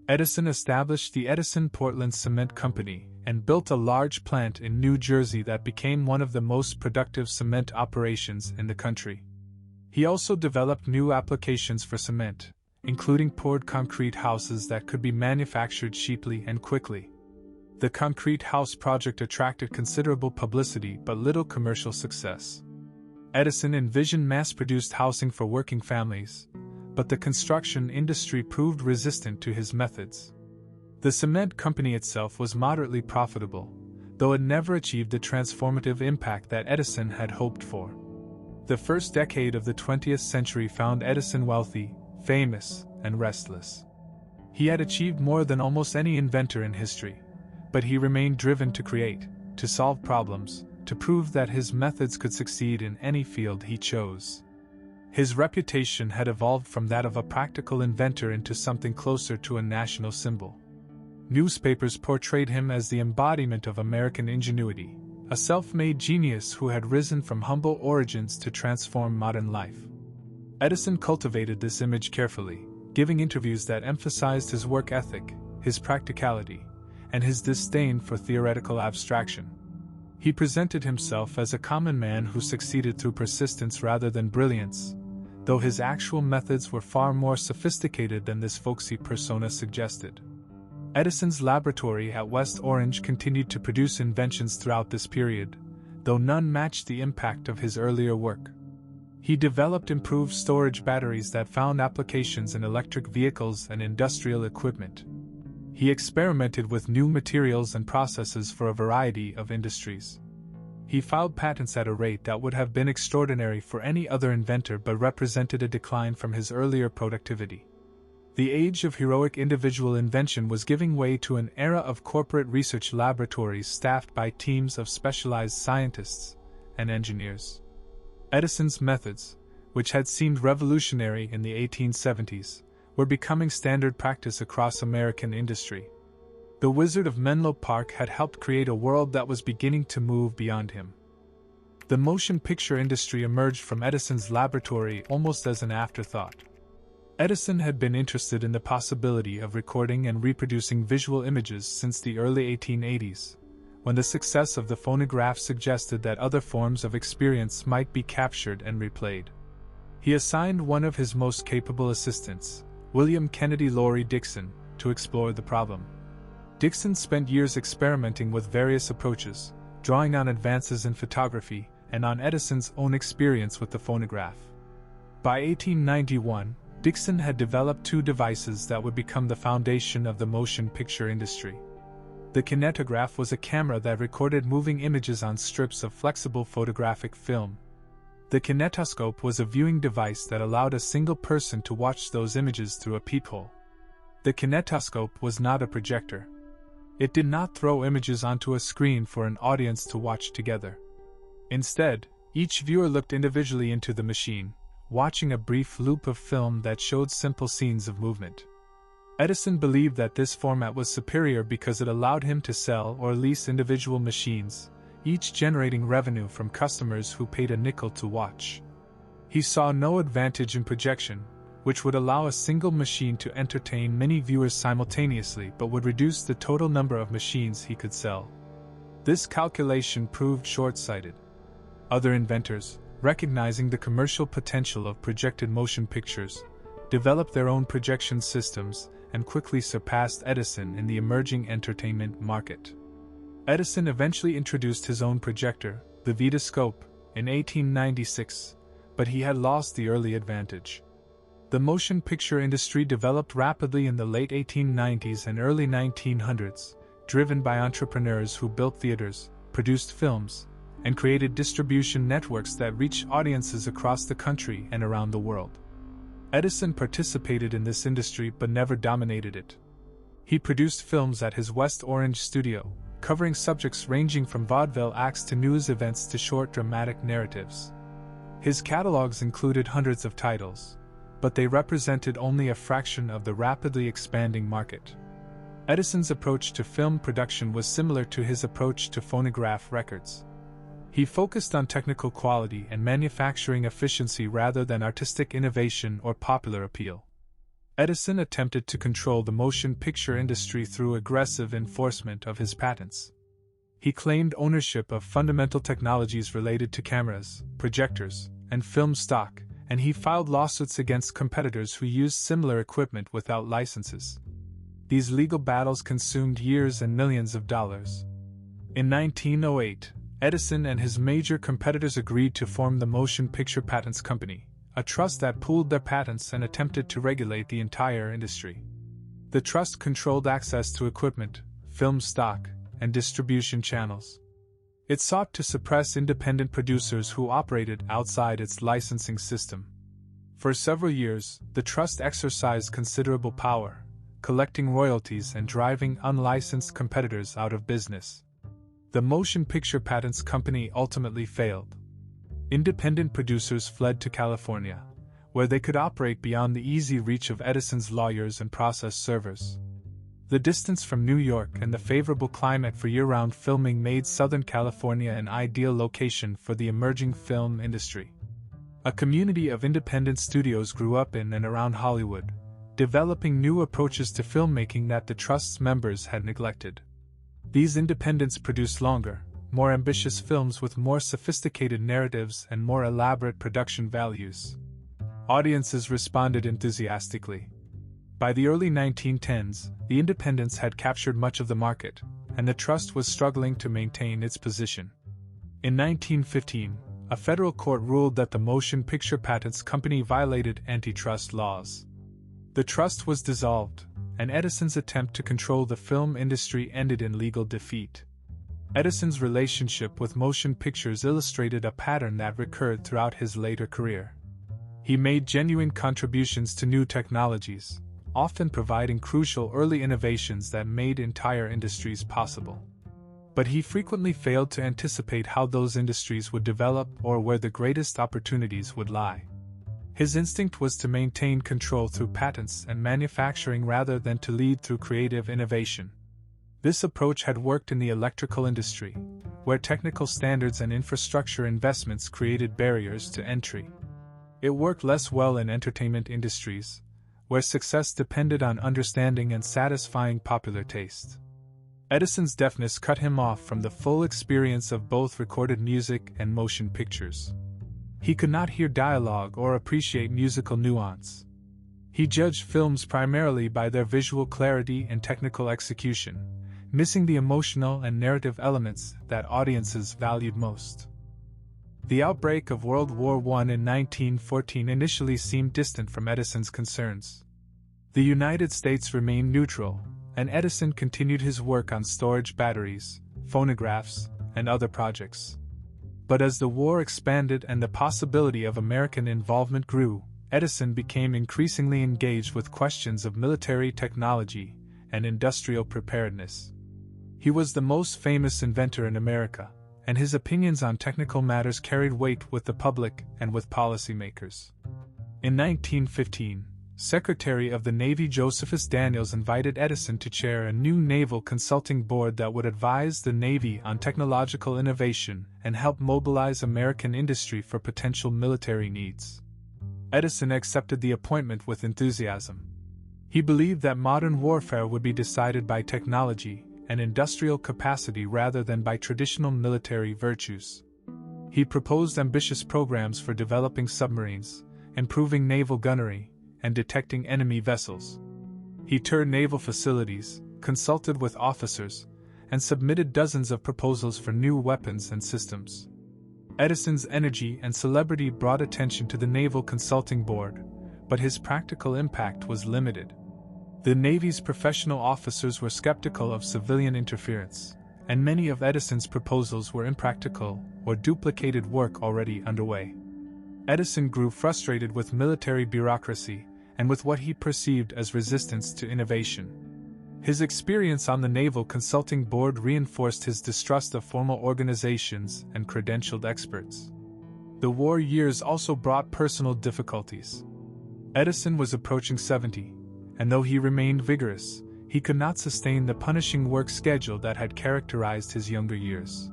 Speaker 1: Edison established the Edison-Portland Cement Company and built a large plant in New Jersey that became one of the most productive cement operations in the country. He also developed new applications for cement, including poured concrete houses that could be manufactured cheaply and quickly. The concrete house project attracted considerable publicity but little commercial success. Edison envisioned mass-produced housing for working families, but the construction industry proved resistant to his methods. The cement company itself was moderately profitable, though it never achieved the transformative impact that Edison had hoped for. The first decade of the 20th century found Edison wealthy, famous, and restless. He had achieved more than almost any inventor in history, but he remained driven to create, to solve problems, to prove that his methods could succeed in any field he chose. His reputation had evolved from that of a practical inventor into something closer to a national symbol. Newspapers portrayed him as the embodiment of American ingenuity, a self-made genius who had risen from humble origins to transform modern life. Edison cultivated this image carefully, giving interviews that emphasized his work ethic, his practicality, and his disdain for theoretical abstraction. He presented himself as a common man who succeeded through persistence rather than brilliance, though his actual methods were far more sophisticated than this folksy persona suggested. Edison's laboratory at West Orange continued to produce inventions throughout this period, though none matched the impact of his earlier work. He developed improved storage batteries that found applications in electric vehicles and industrial equipment. He experimented with new materials and processes for a variety of industries. He filed patents at a rate that would have been extraordinary for any other inventor but represented a decline from his earlier productivity. The age of heroic individual invention was giving way to an era of corporate research laboratories staffed by teams of specialized scientists and engineers. Edison's methods, which had seemed revolutionary in the 1870s, were becoming standard practice across American industry. The Wizard of Menlo Park had helped create a world that was beginning to move beyond him. The motion picture industry emerged from Edison's laboratory almost as an afterthought. Edison had been interested in the possibility of recording and reproducing visual images since the early 1880s, when the success of the phonograph suggested that other forms of experience might be captured and replayed. He assigned one of his most capable assistants, William Kennedy Laurie Dixon, to explore the problem. Dixon spent years experimenting with various approaches, drawing on advances in photography and on Edison's own experience with the phonograph. By 1891, Dixon had developed two devices that would become the foundation of the motion picture industry. The kinetograph was a camera that recorded moving images on strips of flexible photographic film. The kinetoscope was a viewing device that allowed a single person to watch those images through a peephole. The kinetoscope was not a projector. It did not throw images onto a screen for an audience to watch together. Instead, each viewer looked individually into the machine, watching a brief loop of film that showed simple scenes of movement. Edison believed that this format was superior because it allowed him to sell or lease individual machines, each generating revenue from customers who paid a nickel to watch. He saw no advantage in projection, which would allow a single machine to entertain many viewers simultaneously but would reduce the total number of machines he could sell. This calculation proved short-sighted. Other inventors, recognizing the commercial potential of projected motion pictures, developed their own projection systems and quickly surpassed Edison in the emerging entertainment market. Edison eventually introduced his own projector, the Vitascope, in 1896, but he had lost the early advantage. The motion picture industry developed rapidly in the late 1890s and early 1900s, driven by entrepreneurs who built theaters, produced films, and created distribution networks that reached audiences across the country and around the world. Edison participated in this industry but never dominated it. He produced films at his West Orange studio, covering subjects ranging from vaudeville acts to news events to short dramatic narratives. His catalogs included hundreds of titles, but they represented only a fraction of the rapidly expanding market. Edison's approach to film production was similar to his approach to phonograph records. He focused on technical quality and manufacturing efficiency rather than artistic innovation or popular appeal. Edison attempted to control the motion picture industry through aggressive enforcement of his patents. He claimed ownership of fundamental technologies related to cameras, projectors, and film stock, and he filed lawsuits against competitors who used similar equipment without licenses. These legal battles consumed years and millions of dollars. In 1908, Edison and his major competitors agreed to form the Motion Picture Patents Company, a trust that pooled their patents and attempted to regulate the entire industry. The trust controlled access to equipment, film stock, and distribution channels. It sought to suppress independent producers who operated outside its licensing system. For several years, the trust exercised considerable power, collecting royalties and driving unlicensed competitors out of business. The Motion Picture Patents Company ultimately failed. Independent producers fled to California, where they could operate beyond the easy reach of Edison's lawyers and process servers. The distance from New York and the favorable climate for year-round filming made Southern California an ideal location for the emerging film industry. A community of independent studios grew up in and around Hollywood, developing new approaches to filmmaking that the trust's members had neglected. These independents produced longer, more ambitious films with more sophisticated narratives and more elaborate production values. Audiences responded enthusiastically. By the early 1910s, the independents had captured much of the market, and the trust was struggling to maintain its position. In 1915, a federal court ruled that the Motion Picture Patents Company violated antitrust laws. The trust was dissolved, and Edison's attempt to control the film industry ended in legal defeat. Edison's relationship with motion pictures illustrated a pattern that recurred throughout his later career. He made genuine contributions to new technologies, often providing crucial early innovations that made entire industries possible. But he frequently failed to anticipate how those industries would develop or where the greatest opportunities would lie. His instinct was to maintain control through patents and manufacturing rather than to lead through creative innovation. This approach had worked in the electrical industry, where technical standards and infrastructure investments created barriers to entry. It worked less well in entertainment industries, where success depended on understanding and satisfying popular taste. Edison's deafness cut him off from the full experience of both recorded music and motion pictures. He could not hear dialogue or appreciate musical nuance. He judged films primarily by their visual clarity and technical execution, missing the emotional and narrative elements that audiences valued most. The outbreak of World War I in 1914 initially seemed distant from Edison's concerns. The United States remained neutral, and Edison continued his work on storage batteries, phonographs, and other projects. But as the war expanded and the possibility of American involvement grew, Edison became increasingly engaged with questions of military technology and industrial preparedness. He was the most famous inventor in America, and his opinions on technical matters carried weight with the public and with policymakers. In 1915, Secretary of the Navy Josephus Daniels invited Edison to chair a new naval consulting board that would advise the Navy on technological innovation and help mobilize American industry for potential military needs. Edison accepted the appointment with enthusiasm. He believed that modern warfare would be decided by technology and industrial capacity rather than by traditional military virtues. He proposed ambitious programs for developing submarines, improving naval gunnery, and detecting enemy vessels. He toured naval facilities, consulted with officers, and submitted dozens of proposals for new weapons and systems. Edison's energy and celebrity brought attention to the Naval Consulting Board, but his practical impact was limited. The Navy's professional officers were skeptical of civilian interference, and many of Edison's proposals were impractical or duplicated work already underway. Edison grew frustrated with military bureaucracy and with what he perceived as resistance to innovation. His experience on the Naval Consulting Board reinforced his distrust of formal organizations and credentialed experts. The war years also brought personal difficulties. Edison was approaching 70, and though he remained vigorous, he could not sustain the punishing work schedule that had characterized his younger years.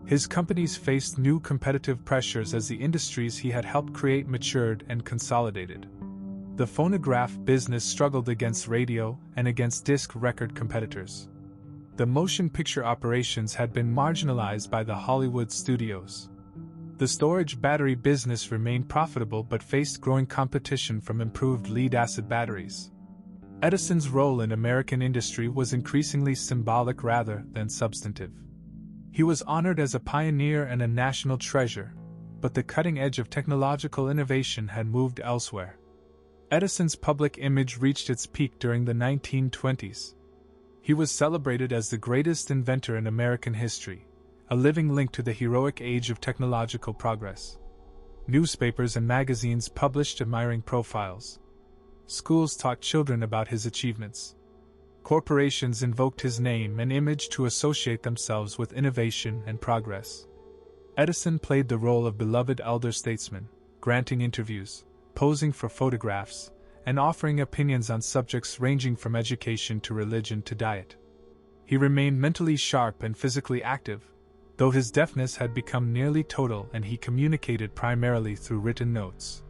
Speaker 1: His companies faced new competitive pressures as the industries he had helped create matured and consolidated. The phonograph business struggled against radio and against disc record competitors. The motion picture operations had been marginalized by the Hollywood studios. The storage battery business remained profitable but faced growing competition from improved lead-acid batteries. Edison's role in American industry was increasingly symbolic rather than substantive. He was honored as a pioneer and a national treasure, but the cutting edge of technological innovation had moved elsewhere. Edison's public image reached its peak during the 1920s. He was celebrated as the greatest inventor in American history, a living link to the heroic age of technological progress. Newspapers and magazines published admiring profiles. Schools taught children about his achievements. Corporations invoked his name and image to associate themselves with innovation and progress. Edison played the role of beloved elder statesman, granting interviews, posing for photographs, and offering opinions on subjects ranging from education to religion to diet. He remained mentally sharp and physically active, though his deafness had become nearly total and he communicated primarily through written notes.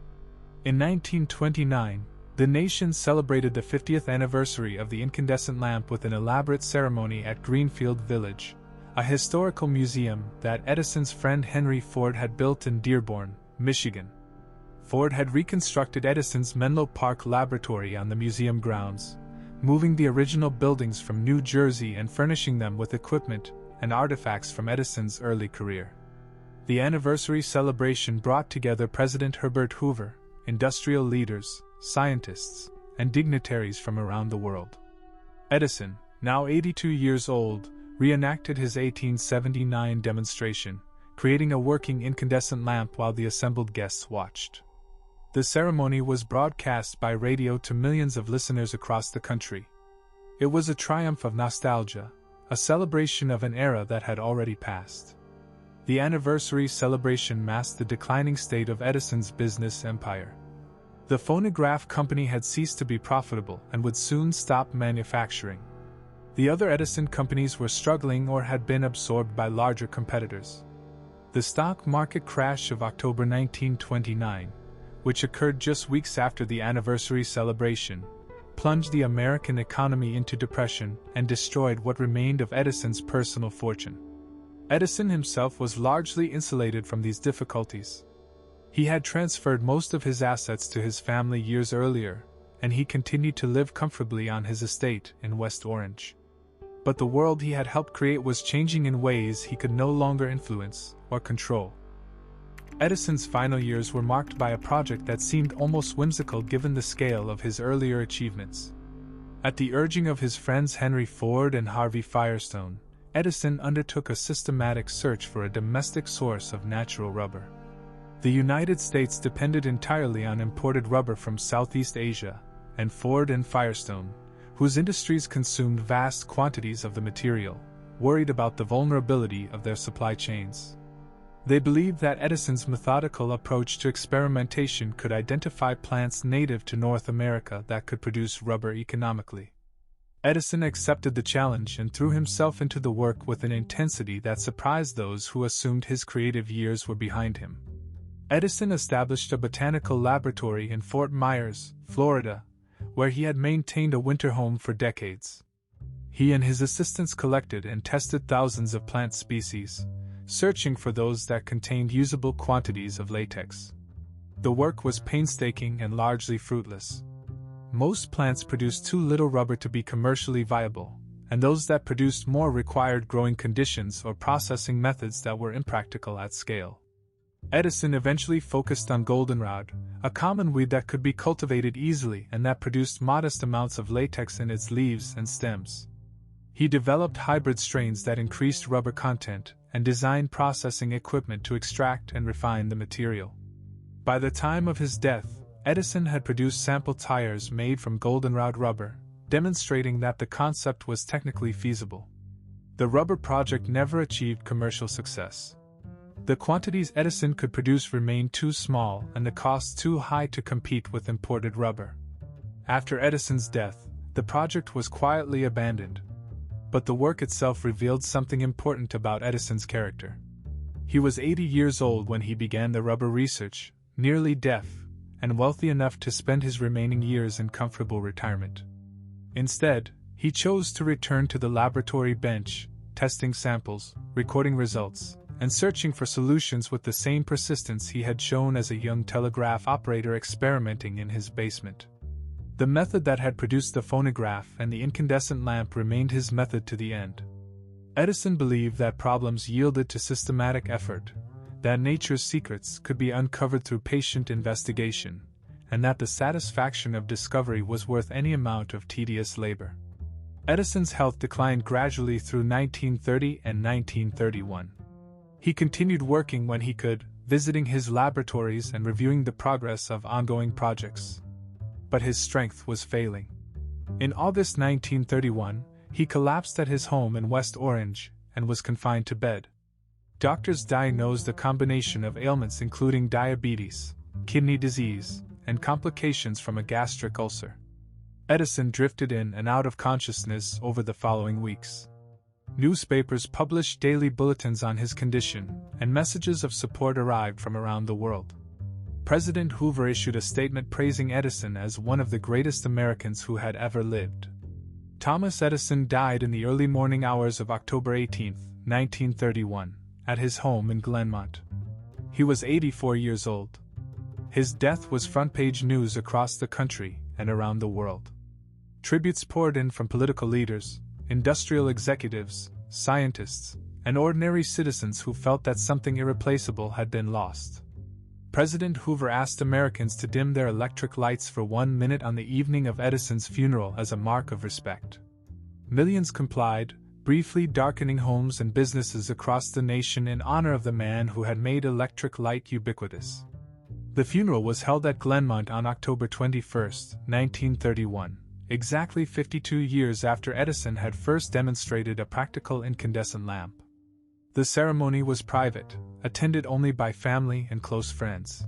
Speaker 1: In 1929, the nation celebrated the 50th anniversary of the incandescent lamp with an elaborate ceremony at Greenfield Village, a historical museum that Edison's friend Henry Ford had built in Dearborn, Michigan. Ford had reconstructed Edison's Menlo Park laboratory on the museum grounds, moving the original buildings from New Jersey and furnishing them with equipment and artifacts from Edison's early career. The anniversary celebration brought together President Herbert Hoover, industrial leaders, scientists, and dignitaries from around the world. Edison, now 82 years old, reenacted his 1879 demonstration, creating a working incandescent lamp while the assembled guests watched. The ceremony was broadcast by radio to millions of listeners across the country. It was a triumph of nostalgia, a celebration of an era that had already passed. The anniversary celebration masked the declining state of Edison's business empire. The phonograph company had ceased to be profitable and would soon stop manufacturing. The other Edison companies were struggling or had been absorbed by larger competitors. The stock market crash of October 1929, which occurred just weeks after the anniversary celebration, plunged the American economy into depression and destroyed what remained of Edison's personal fortune. Edison himself was largely insulated from these difficulties. He had transferred most of his assets to his family years earlier, and he continued to live comfortably on his estate in West Orange. But the world he had helped create was changing in ways he could no longer influence or control. Edison's final years were marked by a project that seemed almost whimsical given the scale of his earlier achievements. At the urging of his friends Henry Ford and Harvey Firestone, Edison undertook a systematic search for a domestic source of natural rubber. The United States depended entirely on imported rubber from Southeast Asia, and Ford and Firestone, whose industries consumed vast quantities of the material, worried about the vulnerability of their supply chains. They believed that Edison's methodical approach to experimentation could identify plants native to North America that could produce rubber economically. Edison accepted the challenge and threw himself into the work with an intensity that surprised those who assumed his creative years were behind him. Edison established a botanical laboratory in Fort Myers, Florida, where he had maintained a winter home for decades. He and his assistants collected and tested thousands of plant species, searching for those that contained usable quantities of latex. The work was painstaking and largely fruitless. Most plants produced too little rubber to be commercially viable, and those that produced more required growing conditions or processing methods that were impractical at scale. Edison eventually focused on goldenrod, a common weed that could be cultivated easily and that produced modest amounts of latex in its leaves and stems. He developed hybrid strains that increased rubber content and designed processing equipment to extract and refine the material. By the time of his death, Edison had produced sample tires made from goldenrod rubber, demonstrating that the concept was technically feasible. The rubber project never achieved commercial success. The quantities Edison could produce remained too small and the costs too high to compete with imported rubber. After Edison's death, the project was quietly abandoned. But the work itself revealed something important about Edison's character. He was 80 years old when he began the rubber research, nearly deaf, and wealthy enough to spend his remaining years in comfortable retirement. Instead, he chose to return to the laboratory bench, testing samples, recording results, and searching for solutions with the same persistence he had shown as a young telegraph operator experimenting in his basement. The method that had produced the phonograph and the incandescent lamp remained his method to the end. Edison believed that problems yielded to systematic effort, that nature's secrets could be uncovered through patient investigation, and that the satisfaction of discovery was worth any amount of tedious labor. Edison's health declined gradually through 1930 and 1931. He continued working when he could, visiting his laboratories and reviewing the progress of ongoing projects. But his strength was failing. In August 1931, he collapsed at his home in West Orange and was confined to bed. Doctors diagnosed a combination of ailments including diabetes, kidney disease, and complications from a gastric ulcer. Edison drifted in and out of consciousness over the following weeks. Newspapers published daily bulletins on his condition, and messages of support arrived from around the world. President Hoover issued a statement praising Edison as one of the greatest Americans who had ever lived. Thomas Edison died in the early morning hours of October 18, 1931, at his home in Glenmont. He was 84 years old. His death was front-page news across the country and around the world. Tributes poured in from political leaders, industrial executives, scientists, and ordinary citizens who felt that something irreplaceable had been lost. President Hoover asked Americans to dim their electric lights for 1 minute on the evening of Edison's funeral as a mark of respect. Millions complied, briefly darkening homes and businesses across the nation in honor of the man who had made electric light ubiquitous. The funeral was held at Glenmont on October 21, 1931, exactly 52 years after Edison had first demonstrated a practical incandescent lamp. The ceremony was private, attended only by family and close friends.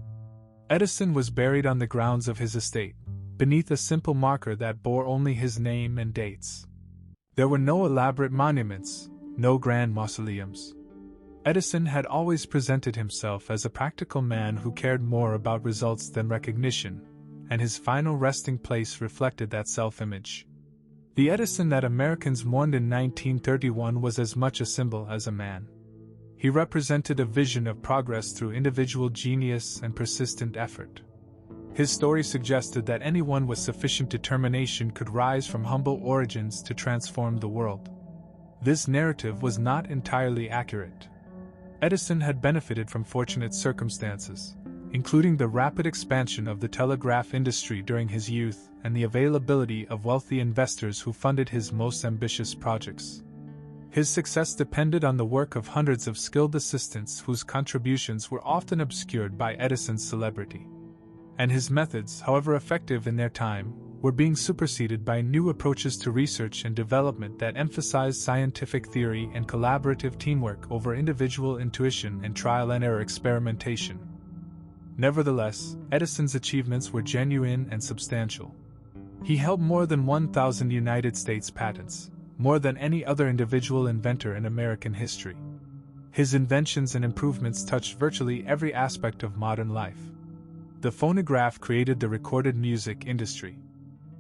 Speaker 1: Edison was buried on the grounds of his estate, beneath a simple marker that bore only his name and dates. There were no elaborate monuments, no grand mausoleums. Edison had always presented himself as a practical man who cared more about results than recognition, and his final resting place reflected that self-image. The Edison that Americans mourned in 1931 was as much a symbol as a man. He represented a vision of progress through individual genius and persistent effort. His story suggested that anyone with sufficient determination could rise from humble origins to transform the world. This narrative was not entirely accurate. Edison had benefited from fortunate circumstances, including the rapid expansion of the telegraph industry during his youth and the availability of wealthy investors who funded his most ambitious projects. His success depended on the work of hundreds of skilled assistants whose contributions were often obscured by Edison's celebrity. And his methods, however effective in their time, were being superseded by new approaches to research and development that emphasized scientific theory and collaborative teamwork over individual intuition and trial-and-error experimentation. Nevertheless, Edison's achievements were genuine and substantial. He held more than 1,000 United States patents, more than any other individual inventor in American history. His inventions and improvements touched virtually every aspect of modern life. The phonograph created the recorded music industry.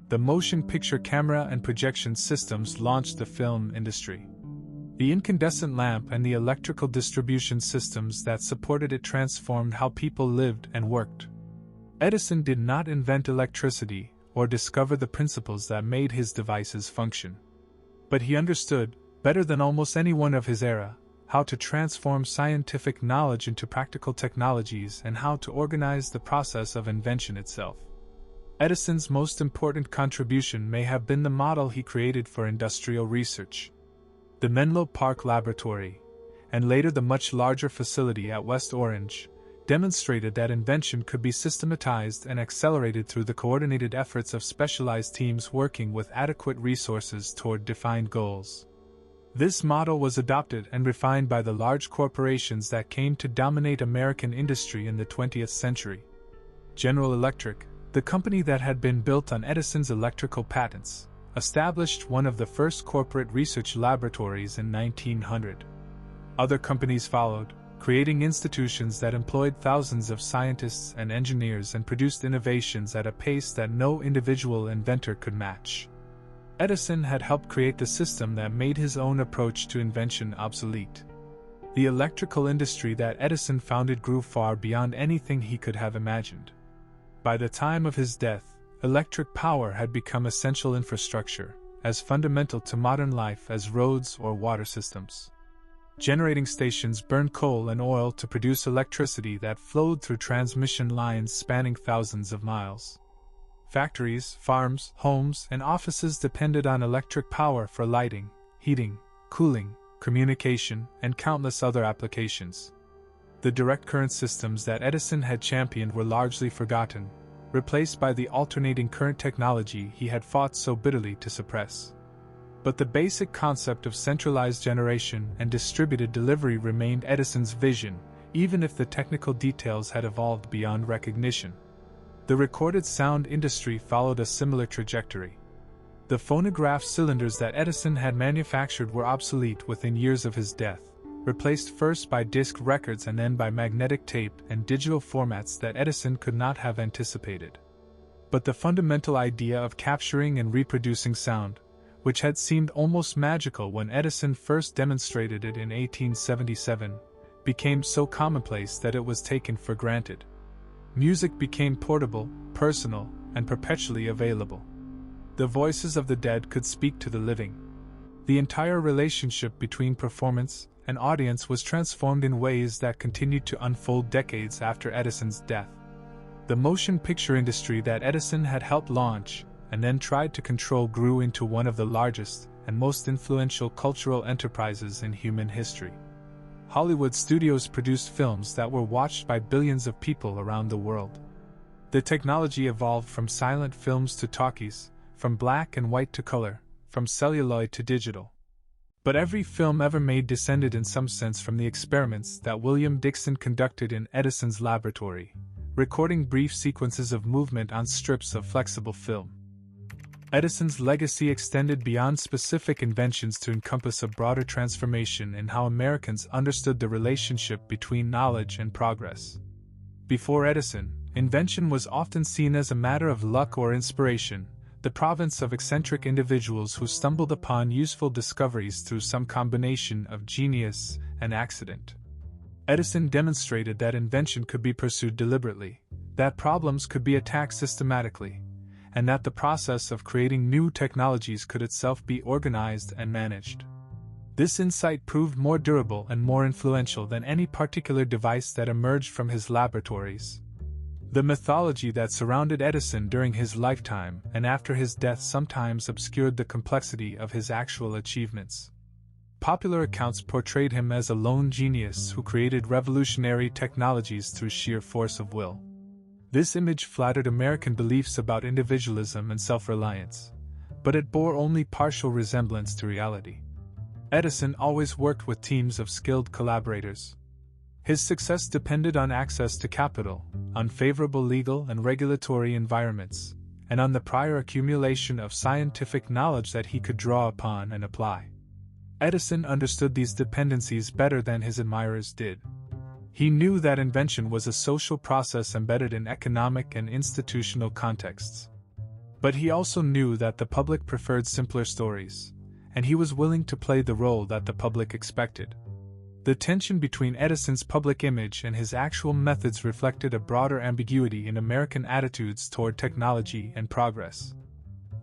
Speaker 1: The motion picture camera and projection systems launched the film industry. The incandescent lamp and the electrical distribution systems that supported it transformed how people lived and worked. Edison did not invent electricity or discover the principles that made his devices function. But he understood, better than almost anyone of his era, how to transform scientific knowledge into practical technologies, and how to organize the process of invention itself. Edison's most important contribution may have been the model he created for industrial research. The Menlo Park Laboratory, and later the much larger facility at West Orange, demonstrated that invention could be systematized and accelerated through the coordinated efforts of specialized teams working with adequate resources toward defined goals. This model was adopted and refined by the large corporations that came to dominate American industry in the 20th century. General Electric, the company that had been built on Edison's electrical patents, established one of the first corporate research laboratories in 1900. Other companies followed, creating institutions that employed thousands of scientists and engineers and produced innovations at a pace that no individual inventor could match. Edison had helped create the system that made his own approach to invention obsolete. The electrical industry that Edison founded grew far beyond anything he could have imagined. By the time of his death, electric power had become essential infrastructure, as fundamental to modern life as roads or water systems. Generating stations burned coal and oil to produce electricity that flowed through transmission lines spanning thousands of miles. Factories, farms, homes, and offices depended on electric power for lighting, heating, cooling, communication, and countless other applications. The direct current systems that Edison had championed were largely forgotten, replaced by the alternating current technology he had fought so bitterly to suppress. But the basic concept of centralized generation and distributed delivery remained Edison's vision, even if the technical details had evolved beyond recognition. The recorded sound industry followed a similar trajectory. The phonograph cylinders that Edison had manufactured were obsolete within years of his death, replaced first by disc records and then by magnetic tape and digital formats that Edison could not have anticipated. But the fundamental idea of capturing and reproducing sound, which had seemed almost magical when Edison first demonstrated it in 1877, became so commonplace that it was taken for granted. Music became portable, personal, and perpetually available. The voices of the dead could speak to the living. The entire relationship between performance and audience was transformed in ways that continued to unfold decades after Edison's death. The motion picture industry that Edison had helped launch and then tried to control grew into one of the largest and most influential cultural enterprises in human history. Hollywood studios produced films that were watched by billions of people around the world. The technology evolved from silent films to talkies, from black and white to color, from celluloid to digital. But every film ever made descended in some sense from the experiments that William Dickson conducted in Edison's laboratory, recording brief sequences of movement on strips of flexible film. Edison's legacy extended beyond specific inventions to encompass a broader transformation in how Americans understood the relationship between knowledge and progress. Before Edison, invention was often seen as a matter of luck or inspiration, the province of eccentric individuals who stumbled upon useful discoveries through some combination of genius and accident. Edison demonstrated that invention could be pursued deliberately, that problems could be attacked systematically, and that the process of creating new technologies could itself be organized and managed. This insight proved more durable and more influential than any particular device that emerged from his laboratories. The mythology that surrounded Edison during his lifetime and after his death sometimes obscured the complexity of his actual achievements. Popular accounts portrayed him as a lone genius who created revolutionary technologies through sheer force of will. This image flattered American beliefs about individualism and self-reliance, but it bore only partial resemblance to reality. Edison always worked with teams of skilled collaborators. His success depended on access to capital, on favorable legal and regulatory environments, and on the prior accumulation of scientific knowledge that he could draw upon and apply. Edison understood these dependencies better than his admirers did. He knew that invention was a social process embedded in economic and institutional contexts. But he also knew that the public preferred simpler stories, and he was willing to play the role that the public expected. The tension between Edison's public image and his actual methods reflected a broader ambiguity in American attitudes toward technology and progress.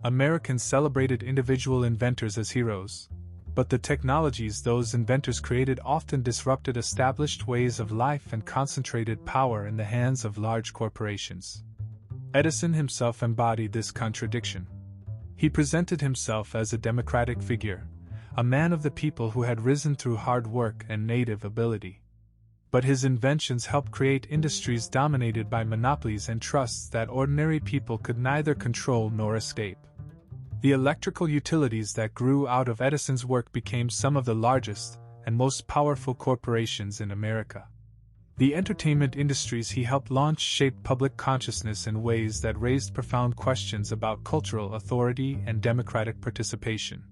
Speaker 1: Americans celebrated individual inventors as heroes, But the technologies those inventors created often disrupted established ways of life and concentrated power in the hands of large corporations. Edison himself embodied this contradiction. He presented himself as a democratic figure, a man of the people who had risen through hard work and native ability. But his inventions helped create industries dominated by monopolies and trusts that ordinary people could neither control nor escape. The electrical utilities that grew out of Edison's work became some of the largest and most powerful corporations in America. The entertainment industries he helped launch shaped public consciousness in ways that raised profound questions about cultural authority and democratic participation.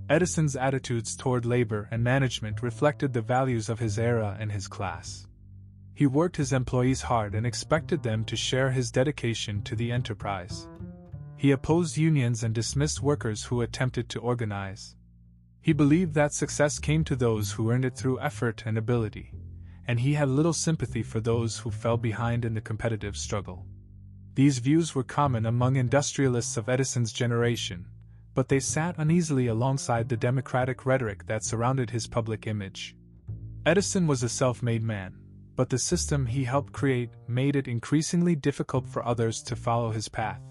Speaker 1: Edison's attitudes toward labor and management reflected the values of his era and his class. He worked his employees hard and expected them to share his dedication to the enterprise. He opposed unions and dismissed workers who attempted to organize. He believed that success came to those who earned it through effort and ability, and he had little sympathy for those who fell behind in the competitive struggle. These views were common among industrialists of Edison's generation, but they sat uneasily alongside the democratic rhetoric that surrounded his public image. Edison was a self-made man, but the system he helped create made it increasingly difficult for others to follow his path.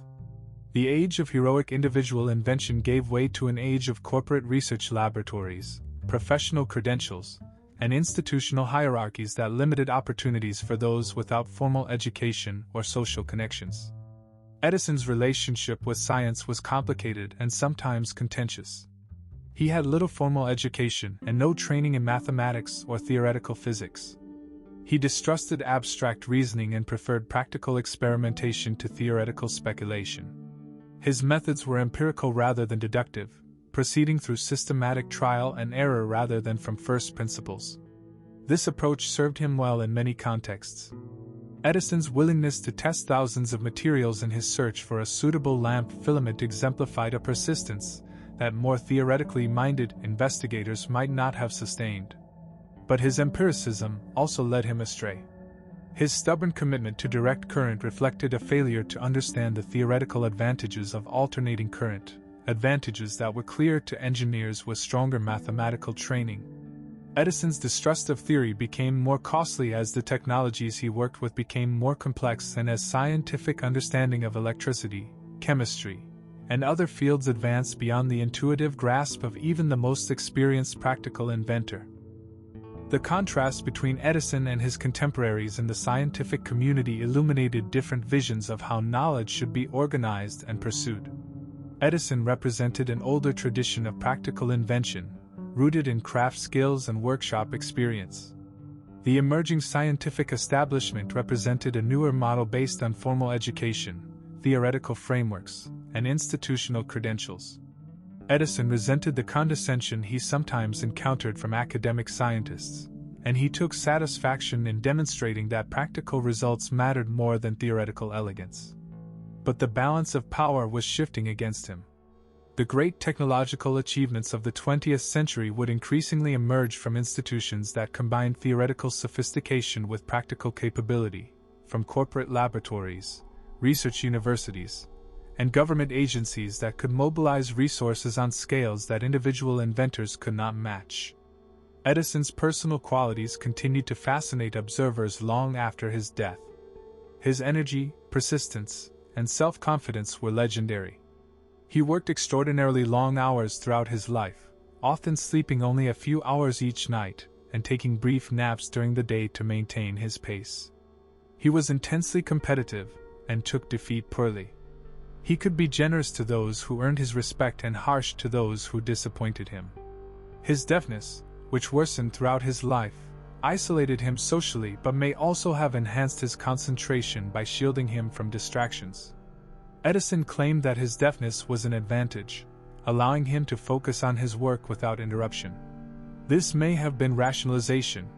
Speaker 1: The age of heroic individual invention gave way to an age of corporate research laboratories, professional credentials, and institutional hierarchies that limited opportunities for those without formal education or social connections. Edison's relationship with science was complicated and sometimes contentious. He had little formal education and no training in mathematics or theoretical physics. He distrusted abstract reasoning and preferred practical experimentation to theoretical speculation. His methods were empirical rather than deductive, proceeding through systematic trial and error rather than from first principles. This approach served him well in many contexts. Edison's willingness to test thousands of materials in his search for a suitable lamp filament exemplified a persistence that more theoretically minded investigators might not have sustained. But his empiricism also led him astray. His stubborn commitment to direct current reflected a failure to understand the theoretical advantages of alternating current, advantages that were clear to engineers with stronger mathematical training. Edison's distrust of theory became more costly as the technologies he worked with became more complex and as scientific understanding of electricity, chemistry, and other fields advanced beyond the intuitive grasp of even the most experienced practical inventor. The contrast between Edison and his contemporaries in the scientific community illuminated different visions of how knowledge should be organized and pursued. Edison represented an older tradition of practical invention, rooted in craft skills and workshop experience. The emerging scientific establishment represented a newer model based on formal education, theoretical frameworks, and institutional credentials. Edison resented the condescension he sometimes encountered from academic scientists, and he took satisfaction in demonstrating that practical results mattered more than theoretical elegance. But the balance of power was shifting against him. The great technological achievements of the 20th century would increasingly emerge from institutions that combined theoretical sophistication with practical capability, from corporate laboratories, research universities, and government agencies that could mobilize resources on scales that individual inventors could not match. Edison's personal qualities continued to fascinate observers long after his death. His energy, persistence, and self-confidence were legendary. He worked extraordinarily long hours throughout his life, often sleeping only a few hours each night and taking brief naps during the day to maintain his pace. He was intensely competitive and took defeat poorly. He could be generous to those who earned his respect and harsh to those who disappointed him. His deafness, which worsened throughout his life, isolated him socially but may also have enhanced his concentration by shielding him from distractions. Edison claimed that his deafness was an advantage, allowing him to focus on his work without interruption. This may have been rationalization,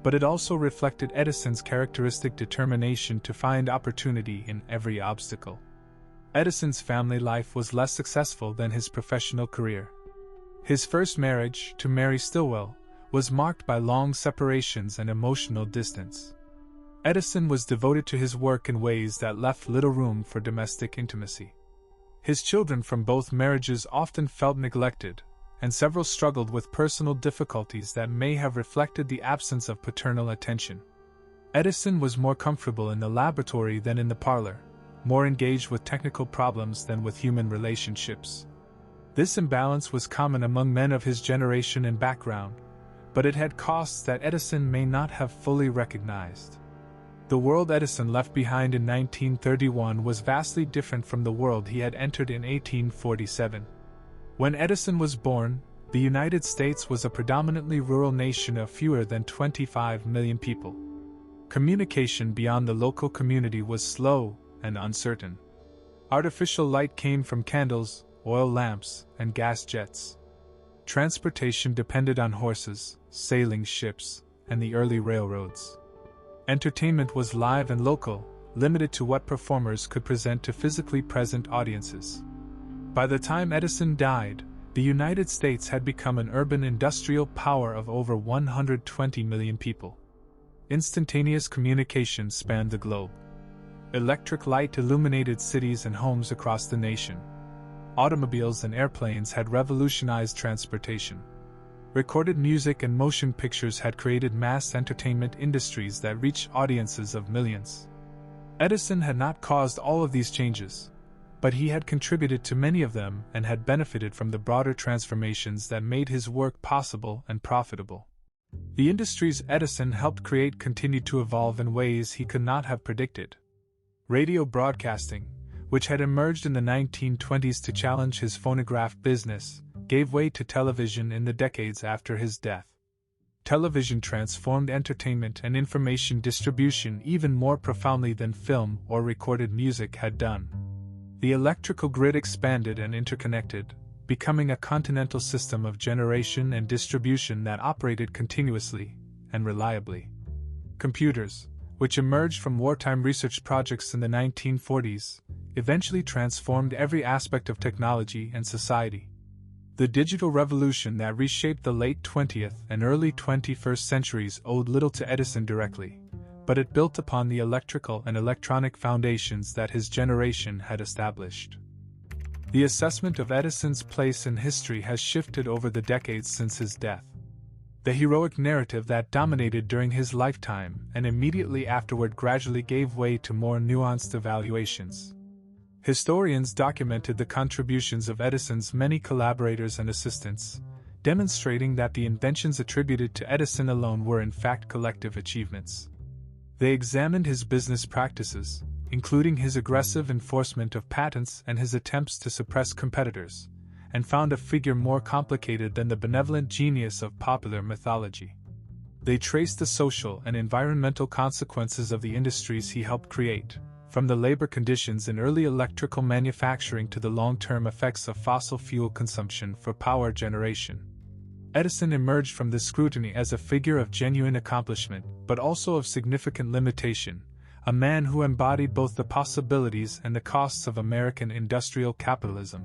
Speaker 1: but it also reflected Edison's characteristic determination to find opportunity in every obstacle. Edison's family life was less successful than his professional career. His first marriage, to Mary Stilwell, was marked by long separations and emotional distance. Edison was devoted to his work in ways that left little room for domestic intimacy. His children from both marriages often felt neglected, and several struggled with personal difficulties that may have reflected the absence of paternal attention. Edison was more comfortable in the laboratory than in the parlor, more engaged with technical problems than with human relationships. This imbalance was common among men of his generation and background, but it had costs that Edison may not have fully recognized. The world Edison left behind in 1931 was vastly different from the world he had entered in 1847. When Edison was born, the United States was a predominantly rural nation of fewer than 25 million people. Communication beyond the local community was slow and uncertain. Artificial light came from candles, oil lamps, and gas jets. Transportation depended on horses, sailing ships, and the early railroads. Entertainment was live and local, limited to what performers could present to physically present audiences. By the time Edison died, the United States had become an urban industrial power of over 120 million people. Instantaneous communication spanned the globe. Electric light illuminated cities and homes across the nation. Automobiles and airplanes had revolutionized transportation. Recorded music and motion pictures had created mass entertainment industries that reached audiences of millions. Edison had not caused all of these changes, but he had contributed to many of them and had benefited from the broader transformations that made his work possible and profitable. The industries Edison helped create continued to evolve in ways he could not have predicted. Radio broadcasting, which had emerged in the 1920s to challenge his phonograph business, gave way to television in the decades after his death. Television transformed entertainment and information distribution even more profoundly than film or recorded music had done. The electrical grid expanded and interconnected, becoming a continental system of generation and distribution that operated continuously and reliably. Computers, which emerged from wartime research projects in the 1940s, eventually transformed every aspect of technology and society. The digital revolution that reshaped the late 20th and early 21st centuries owed little to Edison directly, but it built upon the electrical and electronic foundations that his generation had established. The assessment of Edison's place in history has shifted over the decades since his death. The heroic narrative that dominated during his lifetime and immediately afterward gradually gave way to more nuanced evaluations. Historians documented the contributions of Edison's many collaborators and assistants, demonstrating that the inventions attributed to Edison alone were in fact collective achievements. They examined his business practices, including his aggressive enforcement of patents and his attempts to suppress competitors, and found a figure more complicated than the benevolent genius of popular mythology. They traced the social and environmental consequences of the industries he helped create, from the labor conditions in early electrical manufacturing to the long-term effects of fossil fuel consumption for power generation. Edison emerged from this scrutiny as a figure of genuine accomplishment, but also of significant limitation, a man who embodied both the possibilities and the costs of American industrial capitalism.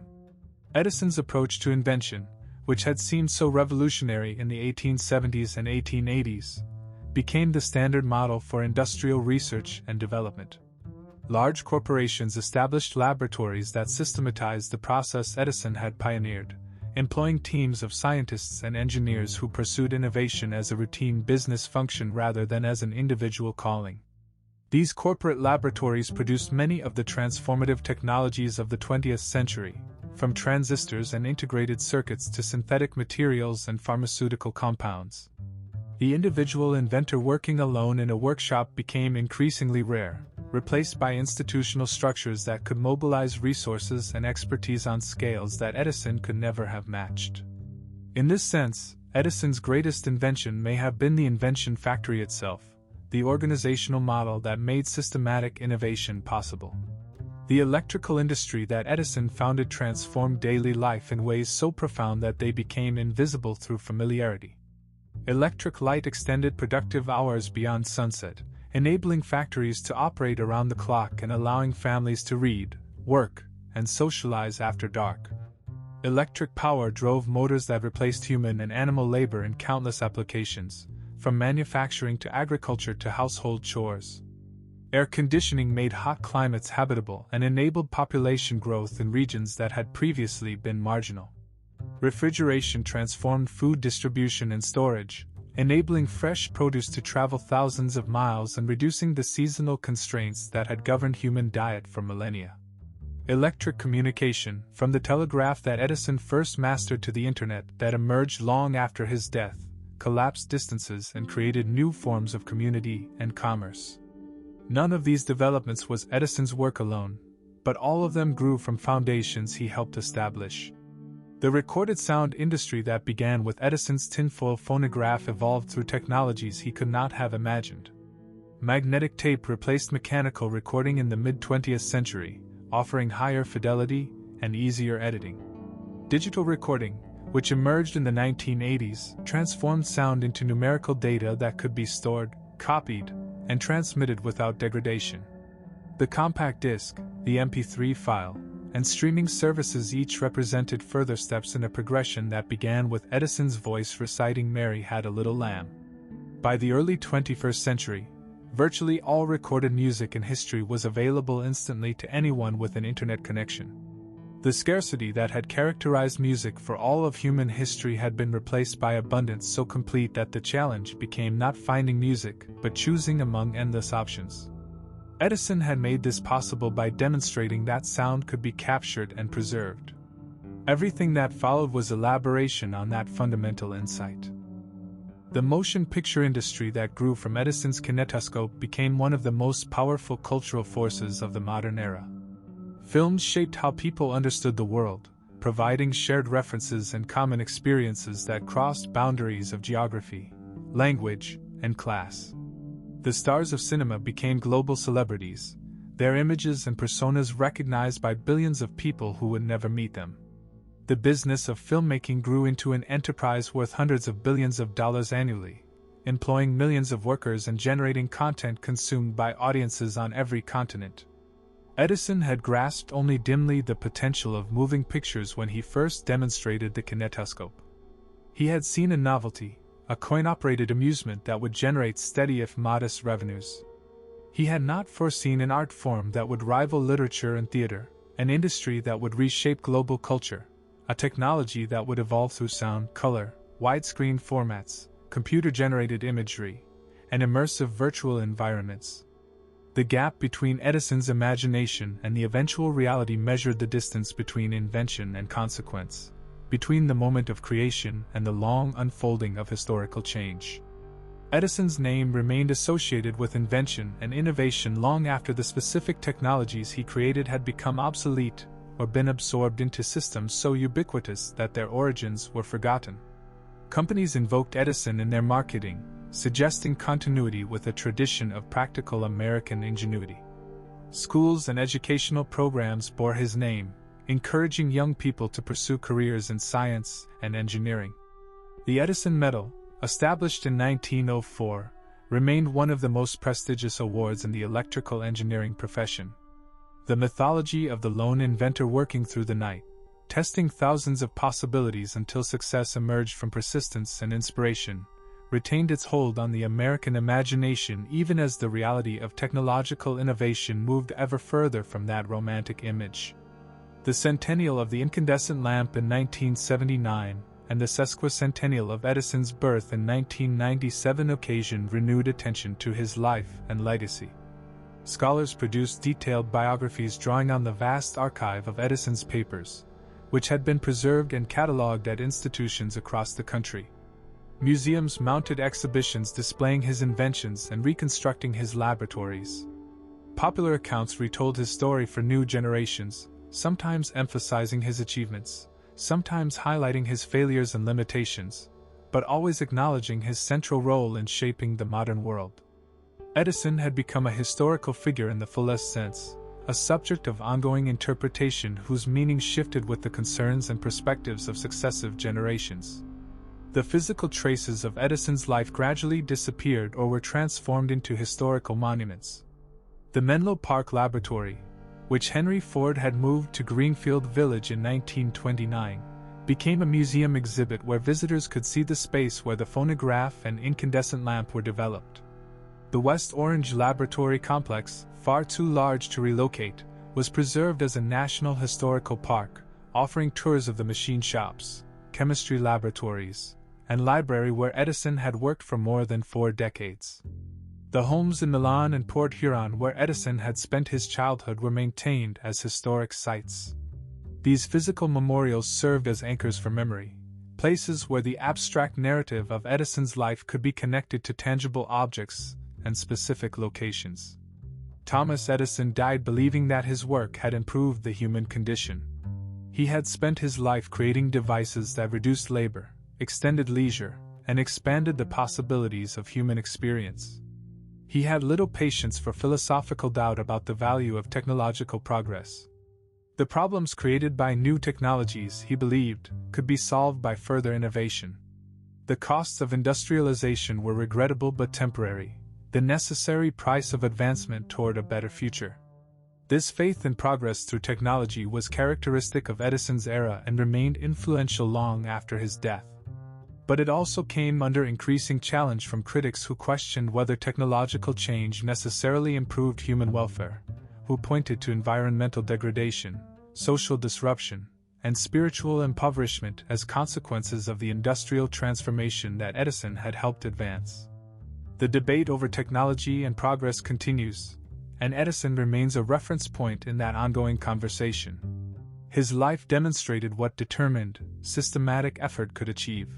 Speaker 1: Edison's approach to invention, which had seemed so revolutionary in the 1870s and 1880s, became the standard model for industrial research and development. Large corporations established laboratories that systematized the process Edison had pioneered, employing teams of scientists and engineers who pursued innovation as a routine business function rather than as an individual calling. These corporate laboratories produced many of the transformative technologies of the 20th century, from transistors and integrated circuits to synthetic materials and pharmaceutical compounds. The individual inventor working alone in a workshop became increasingly rare, replaced by institutional structures that could mobilize resources and expertise on scales that Edison could never have matched. In this sense, Edison's greatest invention may have been the invention factory itself, the organizational model that made systematic innovation possible. The electrical industry that Edison founded transformed daily life in ways so profound that they became invisible through familiarity. Electric light extended productive hours beyond sunset, enabling factories to operate around the clock and allowing families to read, work, and socialize after dark. Electric power drove motors that replaced human and animal labor in countless applications, from manufacturing to agriculture to household chores. Air conditioning made hot climates habitable and enabled population growth in regions that had previously been marginal. Refrigeration transformed food distribution and storage, enabling fresh produce to travel thousands of miles and reducing the seasonal constraints that had governed human diet for millennia. Electric communication, from the telegraph that Edison first mastered to the internet that emerged long after his death, collapsed distances and created new forms of community and commerce. None of these developments was Edison's work alone, but all of them grew from foundations he helped establish. The recorded sound industry that began with Edison's tinfoil phonograph evolved through technologies he could not have imagined. Magnetic tape replaced mechanical recording in the mid-20th century, offering higher fidelity and easier editing. Digital recording, which emerged in the 1980s, transformed sound into numerical data that could be stored, copied, and transmitted without degradation. The compact disc, the MP3 file, and streaming services each represented further steps in a progression that began with Edison's voice reciting "Mary Had a Little Lamb." By the early 21st century, virtually all recorded music in history was available instantly to anyone with an internet connection. The scarcity that had characterized music for all of human history had been replaced by abundance so complete that the challenge became not finding music, but choosing among endless options. Edison had made this possible by demonstrating that sound could be captured and preserved. Everything that followed was elaboration on that fundamental insight. The motion picture industry that grew from Edison's kinetoscope became one of the most powerful cultural forces of the modern era. Films shaped how people understood the world, providing shared references and common experiences that crossed boundaries of geography, language, and class. The stars of cinema became global celebrities, their images and personas recognized by billions of people who would never meet them. The business of filmmaking grew into an enterprise worth hundreds of billions of dollars annually, employing millions of workers and generating content consumed by audiences on every continent. Edison had grasped only dimly the potential of moving pictures when he first demonstrated the kinetoscope. He had seen a novelty, a coin-operated amusement that would generate steady if modest revenues. He had not foreseen an art form that would rival literature and theater, an industry that would reshape global culture, a technology that would evolve through sound, color, widescreen formats, computer-generated imagery, and immersive virtual environments. The gap between Edison's imagination and the eventual reality measured the distance between invention and consequence, between the moment of creation and the long unfolding of historical change. Edison's name remained associated with invention and innovation long after the specific technologies he created had become obsolete or been absorbed into systems so ubiquitous that their origins were forgotten. Companies invoked Edison in their marketing, suggesting continuity with a tradition of practical American ingenuity. Schools and educational programs bore his name, encouraging young people to pursue careers in science and engineering. The Edison Medal, established in 1904, remained one of the most prestigious awards in the electrical engineering profession. The mythology of the lone inventor working through the night, testing thousands of possibilities until success emerged from persistence and inspiration, retained its hold on the American imagination even as the reality of technological innovation moved ever further from that romantic image. The centennial of the incandescent lamp in 1979 and the sesquicentennial of Edison's birth in 1997 occasioned renewed attention to his life and legacy. Scholars produced detailed biographies drawing on the vast archive of Edison's papers, which had been preserved and catalogued at institutions across the country. Museums mounted exhibitions displaying his inventions and reconstructing his laboratories. Popular accounts retold his story for new generations, sometimes emphasizing his achievements, sometimes highlighting his failures and limitations, but always acknowledging his central role in shaping the modern world. Edison had become a historical figure in the fullest sense, a subject of ongoing interpretation whose meaning shifted with the concerns and perspectives of successive generations. The physical traces of Edison's life gradually disappeared or were transformed into historical monuments. The Menlo Park Laboratory, which Henry Ford had moved to Greenfield Village in 1929, became a museum exhibit where visitors could see the space where the phonograph and incandescent lamp were developed. The West Orange Laboratory Complex, far too large to relocate, was preserved as a National Historical Park, offering tours of the machine shops, chemistry laboratories and library where Edison had worked for more than 4 decades. The homes in Milan and Port Huron where Edison had spent his childhood were maintained as historic sites. These physical memorials served as anchors for memory, places where the abstract narrative of Edison's life could be connected to tangible objects and specific locations. Thomas Edison died believing that his work had improved the human condition. He had spent his life creating devices that reduced labor, extended leisure, and expanded the possibilities of human experience. He had little patience for philosophical doubt about the value of technological progress. The problems created by new technologies, he believed, could be solved by further innovation. The costs of industrialization were regrettable but temporary, the necessary price of advancement toward a better future. This faith in progress through technology was characteristic of Edison's era and remained influential long after his death. But it also came under increasing challenge from critics who questioned whether technological change necessarily improved human welfare, who pointed to environmental degradation, social disruption, and spiritual impoverishment as consequences of the industrial transformation that Edison had helped advance. The debate over technology and progress continues, and Edison remains a reference point in that ongoing conversation. His life demonstrated what determined, systematic effort could achieve.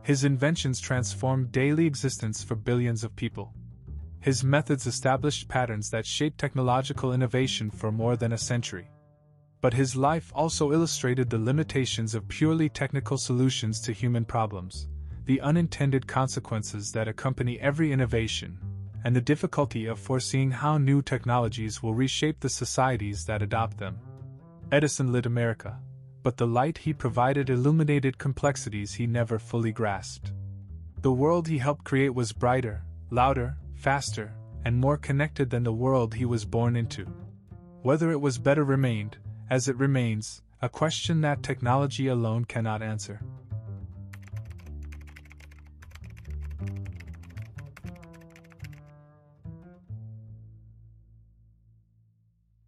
Speaker 1: His inventions transformed daily existence for billions of people. His methods established patterns that shaped technological innovation for more than a century. But his life also illustrated the limitations of purely technical solutions to human problems, the unintended consequences that accompany every innovation, and the difficulty of foreseeing how new technologies will reshape the societies that adopt them. Edison lit America, but the light he provided illuminated complexities he never fully grasped. The world he helped create was brighter, louder, faster, and more connected than the world he was born into. Whether it was better remained, as it remains, a question that technology alone cannot answer.